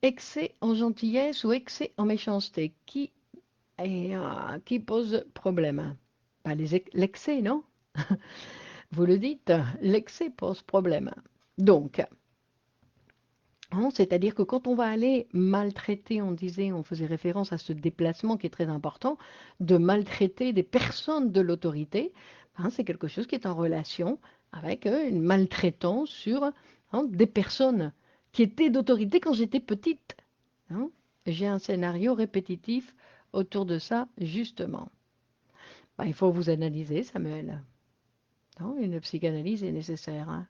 excès en gentillesse ou excès en méchanceté, qui pose problème? Bah, l'excès, non? Vous le dites, l'excès pose problème. Donc, hein, c'est-à-dire que quand on va aller maltraiter, on faisait référence à ce déplacement qui est très important, de maltraiter des personnes de l'autorité, hein, c'est quelque chose qui est en relation avec une maltraitance sur hein, des personnes qui étaient d'autorité quand j'étais petite. Hein. J'ai un scénario répétitif autour de ça, justement. Bah, il faut vous analyser, Samuel. Non, une psychanalyse est nécessaire. Hein.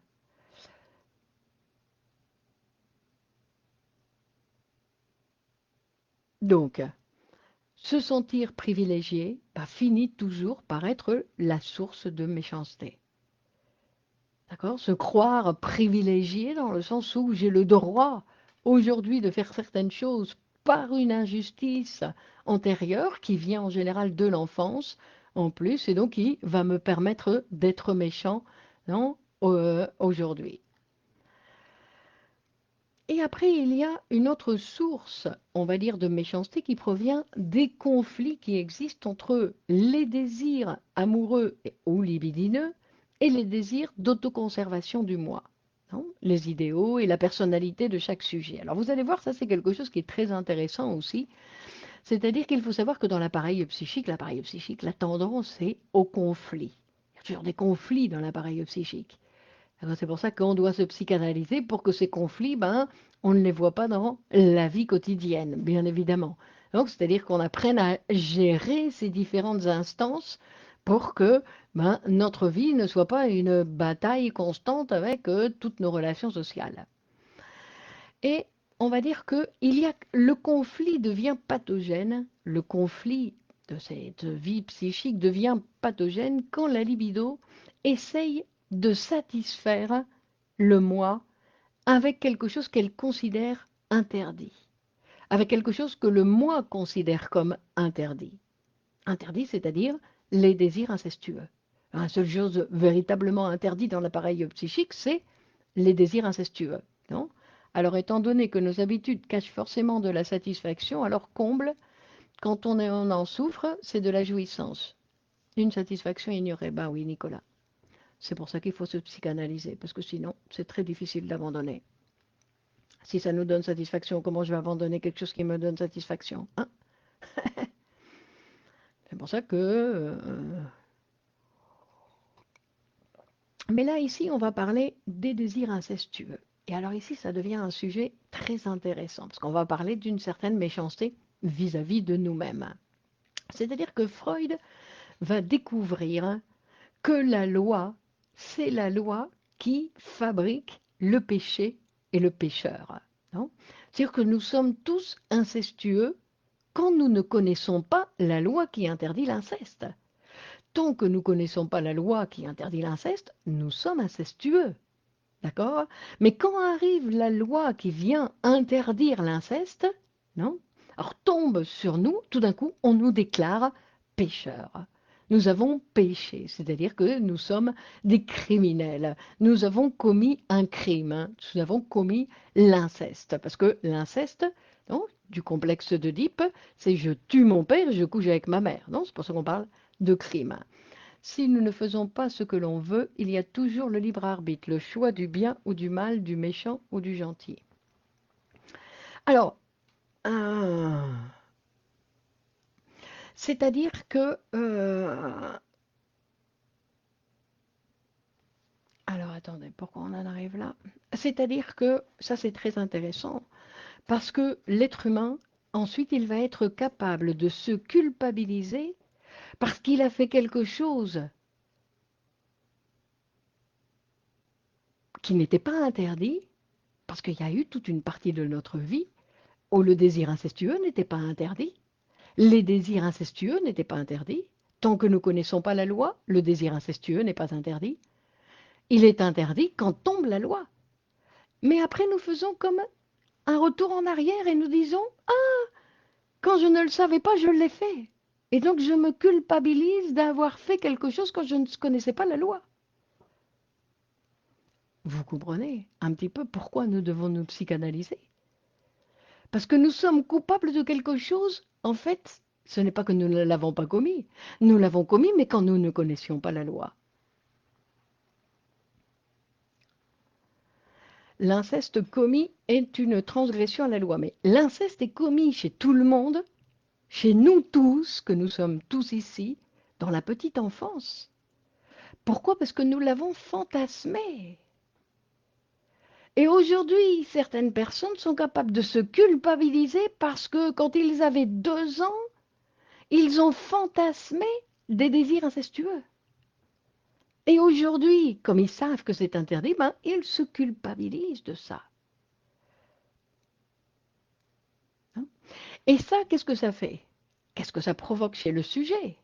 Donc, se sentir privilégié bah, finit toujours par être la source de méchanceté. D'accord? Se croire privilégié dans le sens où j'ai le droit aujourd'hui de faire certaines choses par une injustice antérieure qui vient en général de l'enfance en plus et donc qui va me permettre d'être méchant non, aujourd'hui. Et après, il y a une autre source, on va dire, de méchanceté qui provient des conflits qui existent entre les désirs amoureux ou libidineux et les désirs d'autoconservation du moi, non, les idéaux et la personnalité de chaque sujet. Alors vous allez voir, ça c'est quelque chose qui est très intéressant aussi, c'est-à-dire qu'il faut savoir que dans l'appareil psychique, la tendance est au conflit. Il y a toujours des conflits dans l'appareil psychique. Alors, c'est pour ça qu'on doit se psychanalyser pour que ces conflits, ben, on ne les voit pas dans la vie quotidienne, bien évidemment. Donc, c'est-à-dire qu'on apprenne à gérer ces différentes instances pour que ben, notre vie ne soit pas une bataille constante avec toutes nos relations sociales. Et on va dire que le conflit devient pathogène, le conflit de cette vie psychique devient pathogène quand la libido essaye de satisfaire le moi avec quelque chose qu'elle considère interdit, avec quelque chose que le moi considère comme interdit. Interdit, c'est-à-dire les désirs incestueux. La seule chose véritablement interdite dans l'appareil psychique, c'est les désirs incestueux. Non. Alors, étant donné que nos habitudes cachent forcément de la satisfaction, alors comble, quand on en souffre, c'est de la jouissance. Une satisfaction ignorée. Ben oui, Nicolas. C'est pour ça qu'il faut se psychanalyser, parce que sinon, c'est très difficile d'abandonner. Si ça nous donne satisfaction, comment je vais abandonner quelque chose qui me donne satisfaction, hein? C'est pour ça que... Mais là, ici, on va parler des désirs incestueux. Et alors ici, ça devient un sujet très intéressant, parce qu'on va parler d'une certaine méchanceté vis-à-vis de nous-mêmes. C'est-à-dire que Freud va découvrir que la loi, c'est la loi qui fabrique le péché et le pécheur. Non. C'est-à-dire que nous sommes tous incestueux quand nous ne connaissons pas la loi qui interdit l'inceste. Tant que nous ne connaissons pas la loi qui interdit l'inceste, nous sommes incestueux. D'accord? Mais quand arrive la loi qui vient interdire l'inceste, non? Alors tombe sur nous, tout d'un coup, on nous déclare pécheurs. Nous avons péché, c'est-à-dire que nous sommes des criminels. Nous avons commis un crime, hein. Nous avons commis l'inceste. Parce que l'inceste, non, du complexe d'Oedipe, c'est je tue mon père et je couche avec ma mère. Non, c'est pour ça qu'on parle de crime. Si nous ne faisons pas ce que l'on veut, il y a toujours le libre arbitre, le choix du bien ou du mal, du méchant ou du gentil. Alors, euh, c'est-à-dire que... alors, attendez, pourquoi on en arrive là? C'est-à-dire que, ça c'est très intéressant, parce que l'être humain, ensuite, il va être capable de se culpabiliser parce qu'il a fait quelque chose qui n'était pas interdit, parce qu'il y a eu toute une partie de notre vie où le désir incestueux n'était pas interdit. Les désirs incestueux n'étaient pas interdits. Tant que nous ne connaissons pas la loi, le désir incestueux n'est pas interdit. Il est interdit quand tombe la loi. Mais après, nous faisons comme un retour en arrière et nous disons, ah, quand je ne le savais pas, je l'ai fait. Et donc, je me culpabilise d'avoir fait quelque chose quand je ne connaissais pas la loi. Vous comprenez un petit peu pourquoi nous devons nous psychanalyser? Parce que nous sommes coupables de quelque chose, en fait, ce n'est pas que nous ne l'avons pas commis. Nous l'avons commis, mais quand nous ne connaissions pas la loi. L'inceste commis est une transgression à la loi. Mais l'inceste est commis chez tout le monde, chez nous tous, que nous sommes tous ici, dans la petite enfance. Pourquoi? Parce que nous l'avons fantasmé. Et aujourd'hui, certaines personnes sont capables de se culpabiliser parce que quand ils avaient 2 ans, ils ont fantasmé des désirs incestueux. Et aujourd'hui, comme ils savent que c'est interdit, ben, ils se culpabilisent de ça. Hein. Et ça, qu'est-ce que ça fait? Qu'est-ce que ça provoque chez le sujet?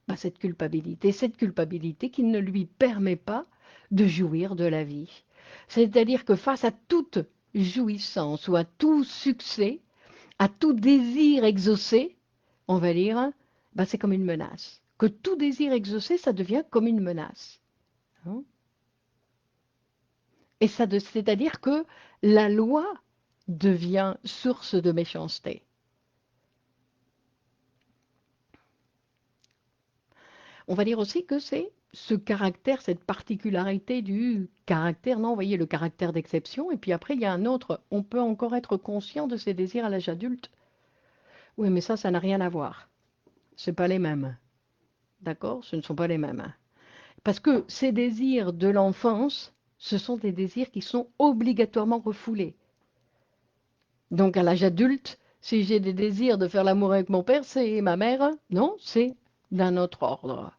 Ben, cette culpabilité qui ne lui permet pas de jouir de la vie. C'est-à-dire que face à toute jouissance ou à tout succès, à tout désir exaucé, on va dire, ben, c'est comme une menace. Que tout désir exaucé, ça devient comme une menace. Hein. Et ça, c'est-à-dire que la loi devient source de méchanceté. On va dire aussi que c'est ce caractère, cette particularité du caractère, non, vous voyez, le caractère d'exception, et puis après, il y a un autre, on peut encore être conscient de ses désirs à l'âge adulte. Oui, mais ça n'a rien à voir. Ce pas les mêmes. D'accord? Ce ne sont pas les mêmes. Parce que ces désirs de l'enfance, ce sont des désirs qui sont obligatoirement refoulés. Donc à l'âge adulte, si j'ai des désirs de faire l'amour avec mon père, c'est ma mère, non, c'est d'un autre ordre.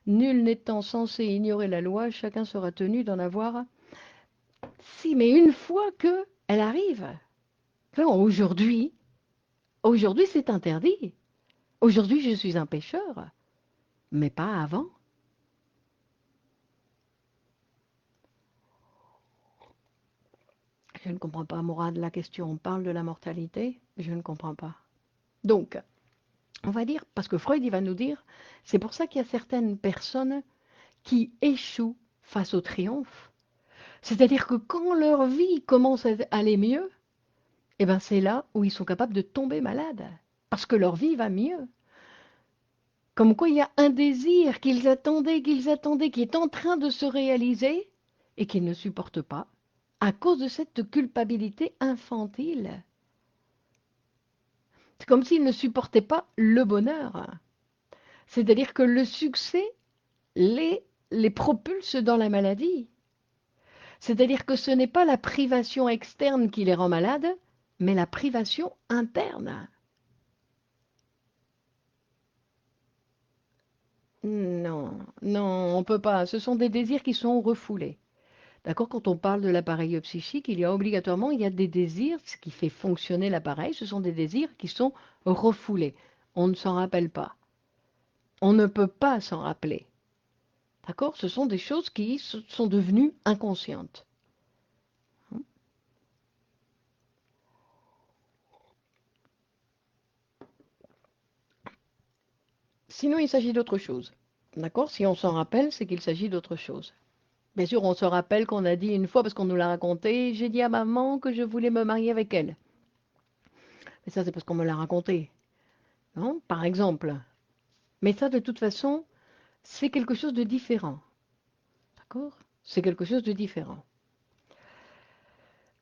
Nul n'étant censé ignorer la loi, chacun sera tenu d'en avoir. Si, mais une fois que elle arrive. Non, aujourd'hui c'est interdit. Aujourd'hui je suis un pécheur, mais pas avant. Je ne comprends pas, Mourad, la question. On parle de la mortalité? Je ne comprends pas. Donc, on va dire, parce que Freud, il va nous dire, c'est pour ça qu'il y a certaines personnes qui échouent face au triomphe. C'est-à-dire que quand leur vie commence à aller mieux, eh ben c'est là où ils sont capables de tomber malades. Parce que leur vie va mieux. Comme quoi il y a un désir qu'ils attendaient, qui est en train de se réaliser et qu'ils ne supportent pas à cause de cette culpabilité infantile. C'est comme s'ils ne supportaient pas le bonheur. C'est-à-dire que le succès les, les propulse dans la maladie. C'est-à-dire que ce n'est pas la privation externe qui les rend malades, mais la privation interne. Non, non, on ne peut pas. Ce sont des désirs qui sont refoulés. D'accord? Quand on parle de l'appareil psychique, il y a des désirs, ce qui fait fonctionner l'appareil, ce sont des désirs qui sont refoulés. On ne s'en rappelle pas. On ne peut pas s'en rappeler. D'accord? Ce sont des choses qui sont devenues inconscientes. Sinon, il s'agit d'autre chose. D'accord? Si on s'en rappelle, c'est qu'il s'agit d'autre chose. Bien sûr, on se rappelle qu'on a dit une fois, parce qu'on nous l'a raconté, j'ai dit à maman que je voulais me marier avec elle. Mais ça, c'est parce qu'on me l'a raconté. Non? Par exemple. Mais ça, de toute façon, c'est quelque chose de différent. D'accord? C'est quelque chose de différent.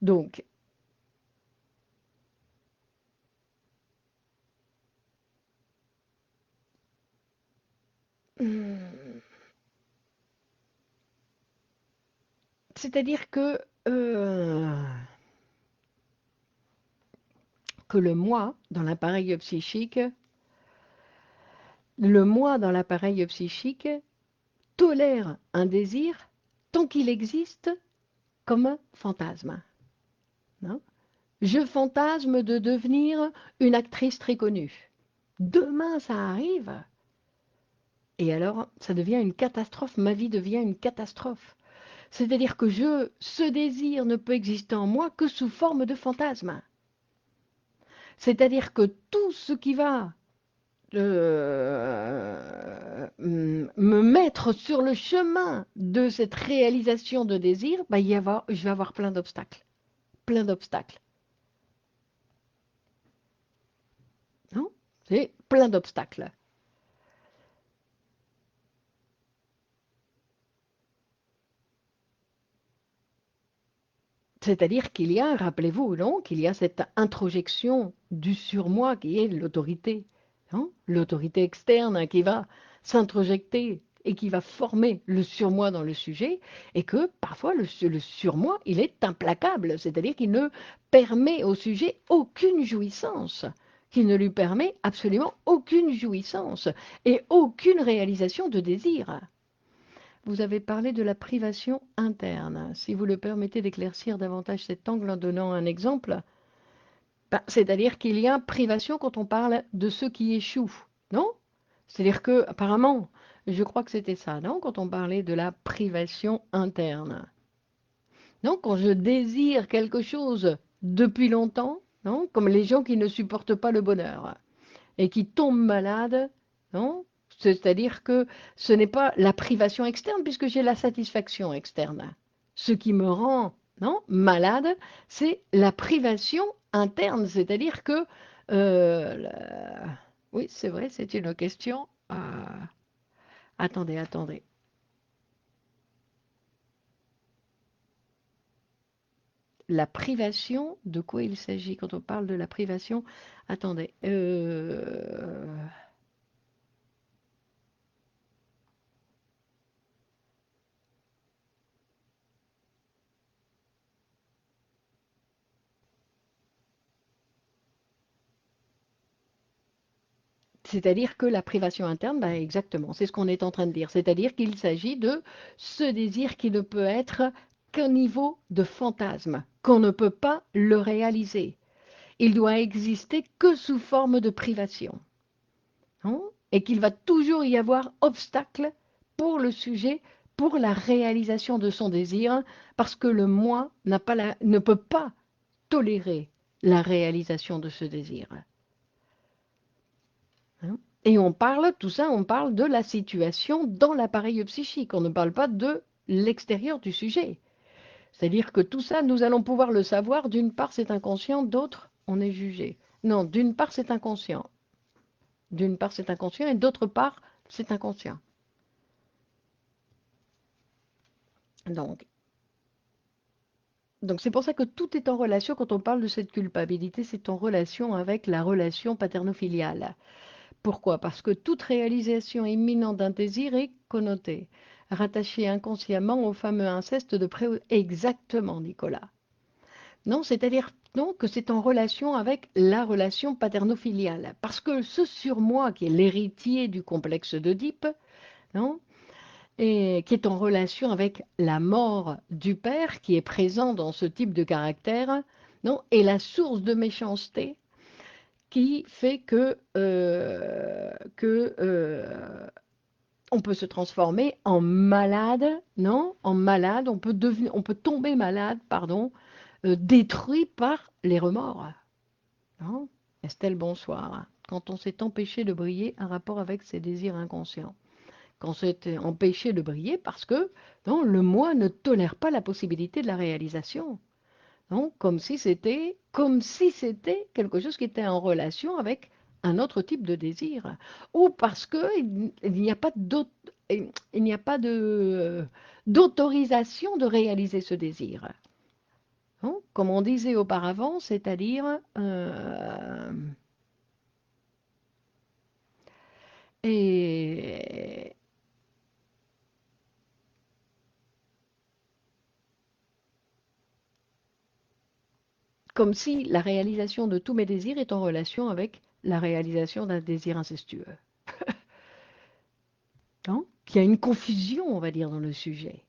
Donc, c'est-à-dire que le moi dans l'appareil psychique tolère un désir tant qu'il existe comme un fantasme. Non? Je fantasme de devenir une actrice très connue. Demain, ça arrive. Et alors, ça devient une catastrophe. Ma vie devient une catastrophe. C'est-à-dire que ce désir ne peut exister en moi que sous forme de fantasme. C'est-à-dire que tout ce qui va me mettre sur le chemin de cette réalisation de désir, bah, je vais avoir plein d'obstacles. Plein d'obstacles. C'est plein d'obstacles. C'est-à-dire qu'il y a, rappelez-vous, non, qu'il y a cette introjection du surmoi qui est l'autorité, hein, l'autorité externe qui va s'introjecter et qui va former le surmoi dans le sujet, et que parfois le surmoi, il est implacable, c'est-à-dire qu'il ne permet au sujet aucune jouissance, qu'il ne lui permet absolument aucune jouissance et aucune réalisation de désir. Vous avez parlé de la privation interne. Si vous le permettez d'éclaircir davantage cet angle en donnant un exemple, ben, c'est-à-dire qu'il y a privation quand on parle de ceux qui échouent, non? C'est-à-dire que, apparemment, je crois que c'était ça, non? Quand on parlait de la privation interne. Non? Quand je désire quelque chose depuis longtemps, non? Comme les gens qui ne supportent pas le bonheur et qui tombent malades, non? C'est-à-dire que ce n'est pas la privation externe puisque j'ai la satisfaction externe. Ce qui me rend, non, malade, c'est la privation interne, c'est-à-dire que oui, c'est vrai, c'est une question. Attendez, attendez. La privation, de quoi il s'agit quand on parle de la privation? Attendez. C'est-à-dire que la privation interne, ben exactement, c'est ce qu'on est en train de dire. C'est-à-dire qu'il s'agit de ce désir qui ne peut être qu'un niveau de fantasme, qu'on ne peut pas le réaliser. Il doit exister que sous forme de privation, hein, et qu'il va toujours y avoir obstacle pour le sujet, pour la réalisation de son désir, parce que le moi ne peut pas tolérer la réalisation de ce désir. Hein. Et on parle, tout ça, on parle de la situation dans l'appareil psychique. On ne parle pas de l'extérieur du sujet. C'est-à-dire que tout ça, nous allons pouvoir le savoir. D'une part, c'est inconscient, d'autre, on est jugé. Non, d'une part, c'est inconscient. D'une part, c'est inconscient, et d'autre part, c'est inconscient. Donc, donc c'est pour ça que tout est en relation, quand on parle de cette culpabilité, c'est en relation avec la relation paterno-filiale. Pourquoi? Parce que toute réalisation imminente d'un désir est connotée, rattachée inconsciemment au fameux inceste de pré... Exactement, Nicolas. Non, c'est-à-dire non, que c'est en relation avec la relation paterno-filiale. Parce que ce surmoi, qui est l'héritier du complexe d'Oedipe, non, et qui est en relation avec la mort du père, qui est présent dans ce type de caractère, non, est la source de méchanceté qui fait que on peut se transformer en malade, non? En malade, on peut tomber malade, pardon, détruit par les remords, non? Estelle, bonsoir. Quand on s'est empêché de briller, un rapport avec ses désirs inconscients. Quand on s'est empêché de briller parce que non, le moi ne tolère pas la possibilité de la réalisation. Non, comme si c'était quelque chose qui était en relation avec un autre type de désir, ou parce que il n'y a pas il n'y a pas de d'autorisation de réaliser ce désir. Hein, comme on disait auparavant, c'est-à-dire et comme si la réalisation de tous mes désirs est en relation avec la réalisation d'un désir incestueux. Hein, qu'il y a une confusion, on va dire, dans le sujet.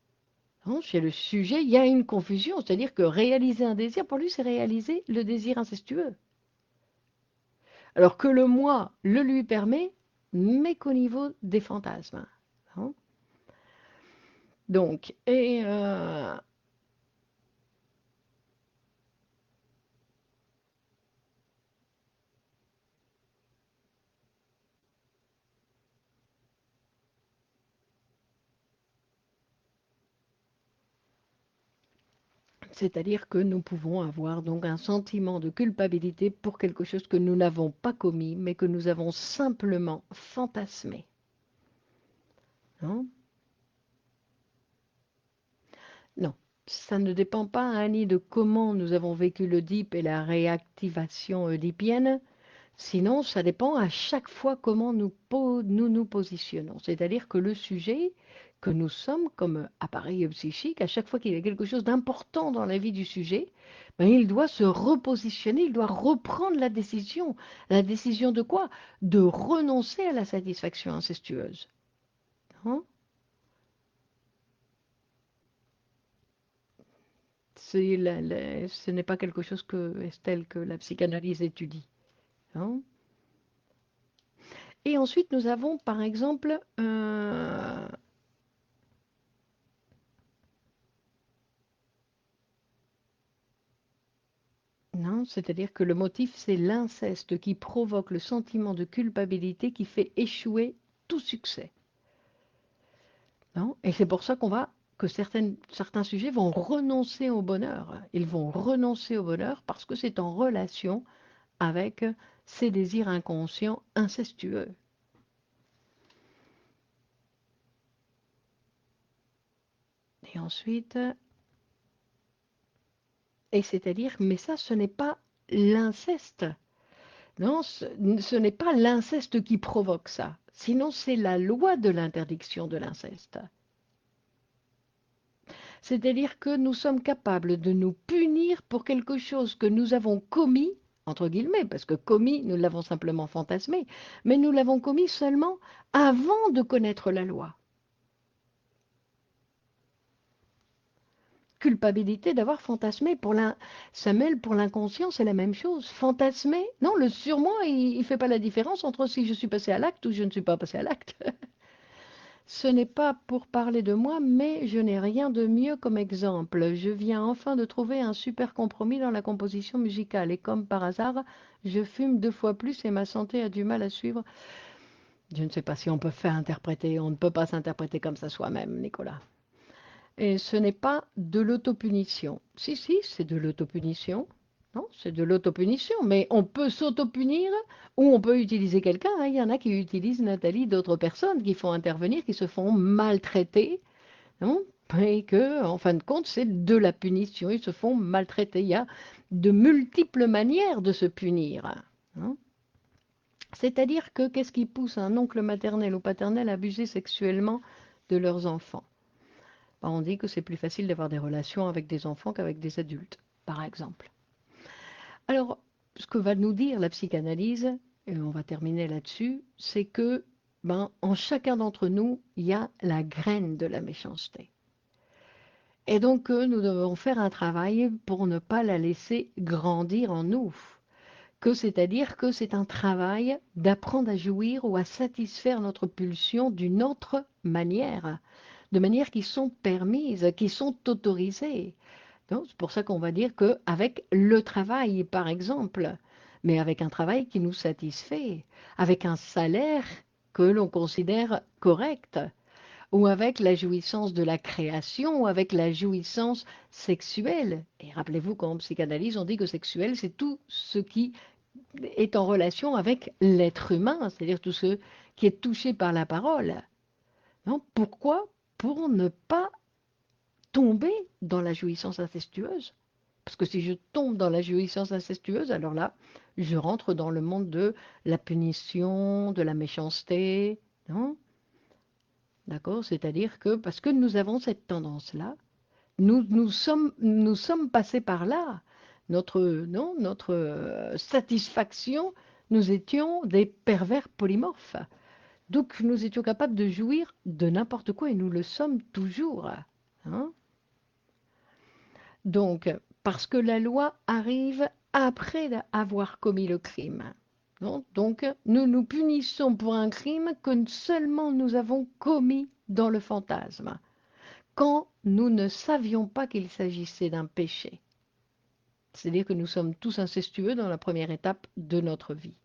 Hein, chez le sujet, il y a une confusion, c'est-à-dire que réaliser un désir, pour lui, c'est réaliser le désir incestueux. Alors que le moi le lui permet, mais qu'au niveau des fantasmes. Hein. Donc, C'est-à-dire que nous pouvons avoir donc un sentiment de culpabilité pour quelque chose que nous n'avons pas commis, mais que nous avons simplement fantasmé. Non, non, ça ne dépend pas ni de comment nous avons vécu l'Oedipe et la réactivation oedipienne, sinon ça dépend à chaque fois comment nous positionnons. C'est-à-dire que le sujet que nous sommes comme appareil psychique, à chaque fois qu'il y a quelque chose d'important dans la vie du sujet, ben, il doit se repositionner, il doit reprendre la décision. La décision de quoi? De renoncer à la satisfaction incestueuse. Hein. Ce n'est pas quelque chose que, Estelle, que la psychanalyse étudie. Hein. Et ensuite, nous avons par exemple non, c'est-à-dire que le motif, c'est l'inceste qui provoque le sentiment de culpabilité qui fait échouer tout succès. Non. Et c'est pour ça que certains sujets vont renoncer au bonheur. Ils vont renoncer au bonheur parce que c'est en relation avec ces désirs inconscients incestueux. Et ensuite, et c'est-à-dire, mais ça, ce n'est pas l'inceste. Non, ce n'est pas l'inceste qui provoque ça. Sinon, c'est la loi de l'interdiction de l'inceste. C'est-à-dire que nous sommes capables de nous punir pour quelque chose que nous avons commis, entre guillemets, parce que commis, nous l'avons simplement fantasmé, mais nous l'avons commis seulement avant de connaître la loi. Culpabilité d'avoir fantasmé. Samuel, pour l'inconscient, c'est la même chose. Fantasmer, non, le surmoi, il ne fait pas la différence entre si je suis passé à l'acte ou je ne suis pas passé à l'acte. Ce n'est pas pour parler de moi, mais je n'ai rien de mieux comme exemple. Je viens enfin de trouver un super compromis dans la composition musicale. Et comme par hasard, je fume 2 fois plus et ma santé a du mal à suivre. Je ne sais pas si on peut faire interpréter. On ne peut pas s'interpréter comme ça soi-même, Nicolas. Et ce n'est pas de l'autopunition. Si, si, c'est de l'autopunition. Non, c'est de l'autopunition. Mais on peut s'autopunir ou on peut utiliser quelqu'un. Hein. Il y en a qui utilisent, Nathalie, d'autres personnes qui font intervenir, qui se font maltraiter. Non, et que, en fin de compte, c'est de la punition. Ils se font maltraiter. Il y a de multiples manières de se punir. Hein. C'est-à-dire que qu'est-ce qui pousse un oncle maternel ou paternel à abuser sexuellement de leurs enfants? On dit que c'est plus facile d'avoir des relations avec des enfants qu'avec des adultes, par exemple. Alors, ce que va nous dire la psychanalyse, et on va terminer là-dessus, c'est que, en chacun d'entre nous, il y a la graine de la méchanceté. Et donc, nous devons faire un travail pour ne pas la laisser grandir en nous. C'est-à-dire que c'est un travail d'apprendre à jouir ou à satisfaire notre pulsion d'une autre manière, de manière qui sont permises, qui sont autorisées. C'est pour ça qu'on va dire qu'avec le travail, par exemple, mais avec un travail qui nous satisfait, avec un salaire que l'on considère correct, ou avec la jouissance de la création, ou avec la jouissance sexuelle. Et rappelez-vous qu'en psychanalyse, on dit que sexuel, c'est tout ce qui est en relation avec l'être humain, c'est-à-dire tout ce qui est touché par la parole. Non. Pourquoi? Pour ne pas tomber dans la jouissance incestueuse. Parce que si je tombe dans la jouissance incestueuse, alors là, je rentre dans le monde de la punition, de la méchanceté, non? D'accord? C'est-à-dire que, parce que nous avons cette tendance-là, nous sommes passés par là. Notre satisfaction, nous étions des pervers polymorphes. Donc, nous étions capables de jouir de n'importe quoi et nous le sommes toujours. Hein. Donc, parce que la loi arrive après avoir commis le crime. Non. Donc, nous nous punissons pour un crime que seulement nous avons commis dans le fantasme, quand nous ne savions pas qu'il s'agissait d'un péché. C'est-à-dire que nous sommes tous incestueux dans la première étape de notre vie.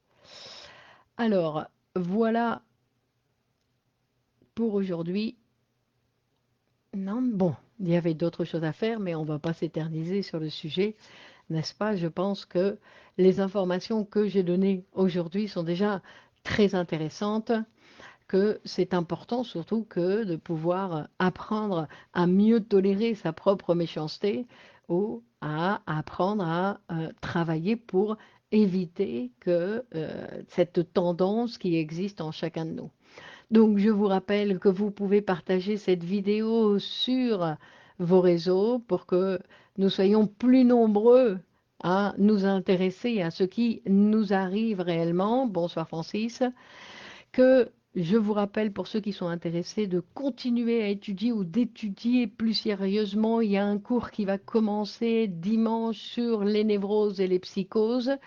Alors, voilà pour aujourd'hui. Non, bon, il y avait d'autres choses à faire, mais on ne va pas s'éterniser sur le sujet, n'est-ce pas? Je pense que les informations que j'ai données aujourd'hui sont déjà très intéressantes, que c'est important surtout que de pouvoir apprendre à mieux tolérer sa propre méchanceté ou à apprendre à travailler pour éviter que cette tendance qui existe en chacun de nous. Donc, je vous rappelle que vous pouvez partager cette vidéo sur vos réseaux pour que nous soyons plus nombreux à nous intéresser à ce qui nous arrive réellement. Bonsoir Francis. Que je vous rappelle pour ceux qui sont intéressés de continuer à étudier ou d'étudier plus sérieusement. Il y a un cours qui va commencer dimanche sur les névroses et les psychoses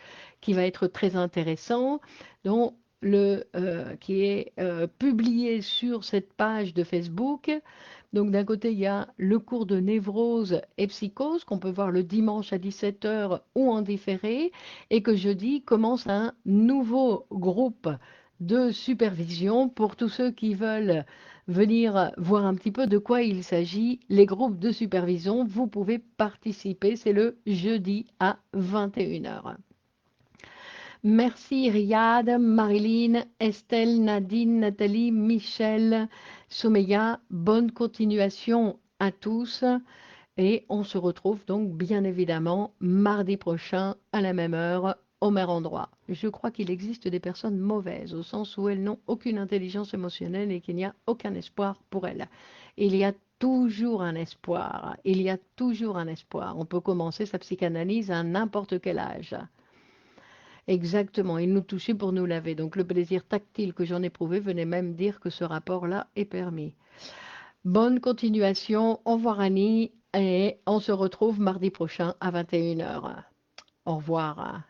qui va être très intéressant. Donc, qui est publié sur cette page de Facebook. Donc d'un côté, il y a le cours de névrose et psychose qu'on peut voir le dimanche à 17 heures ou en différé et que jeudi commence un nouveau groupe de supervision pour tous ceux qui veulent venir voir un petit peu de quoi il s'agit. Les groupes de supervision, vous pouvez participer, c'est le jeudi à 21 heures. Merci Riyad, Marilyn, Estelle, Nadine, Nathalie, Michel, Soumeya. Bonne continuation à tous et on se retrouve donc bien évidemment mardi prochain à la même heure, au même endroit. Je crois qu'il existe des personnes mauvaises au sens où elles n'ont aucune intelligence émotionnelle et qu'il n'y a aucun espoir pour elles. Il y a toujours un espoir, il y a toujours un espoir. On peut commencer sa psychanalyse à n'importe quel âge. Exactement, il nous touchait pour nous laver. Donc le plaisir tactile que j'en éprouvais venait même dire que ce rapport-là est permis. Bonne continuation, au revoir Annie, et on se retrouve mardi prochain à 21 heures. Au revoir.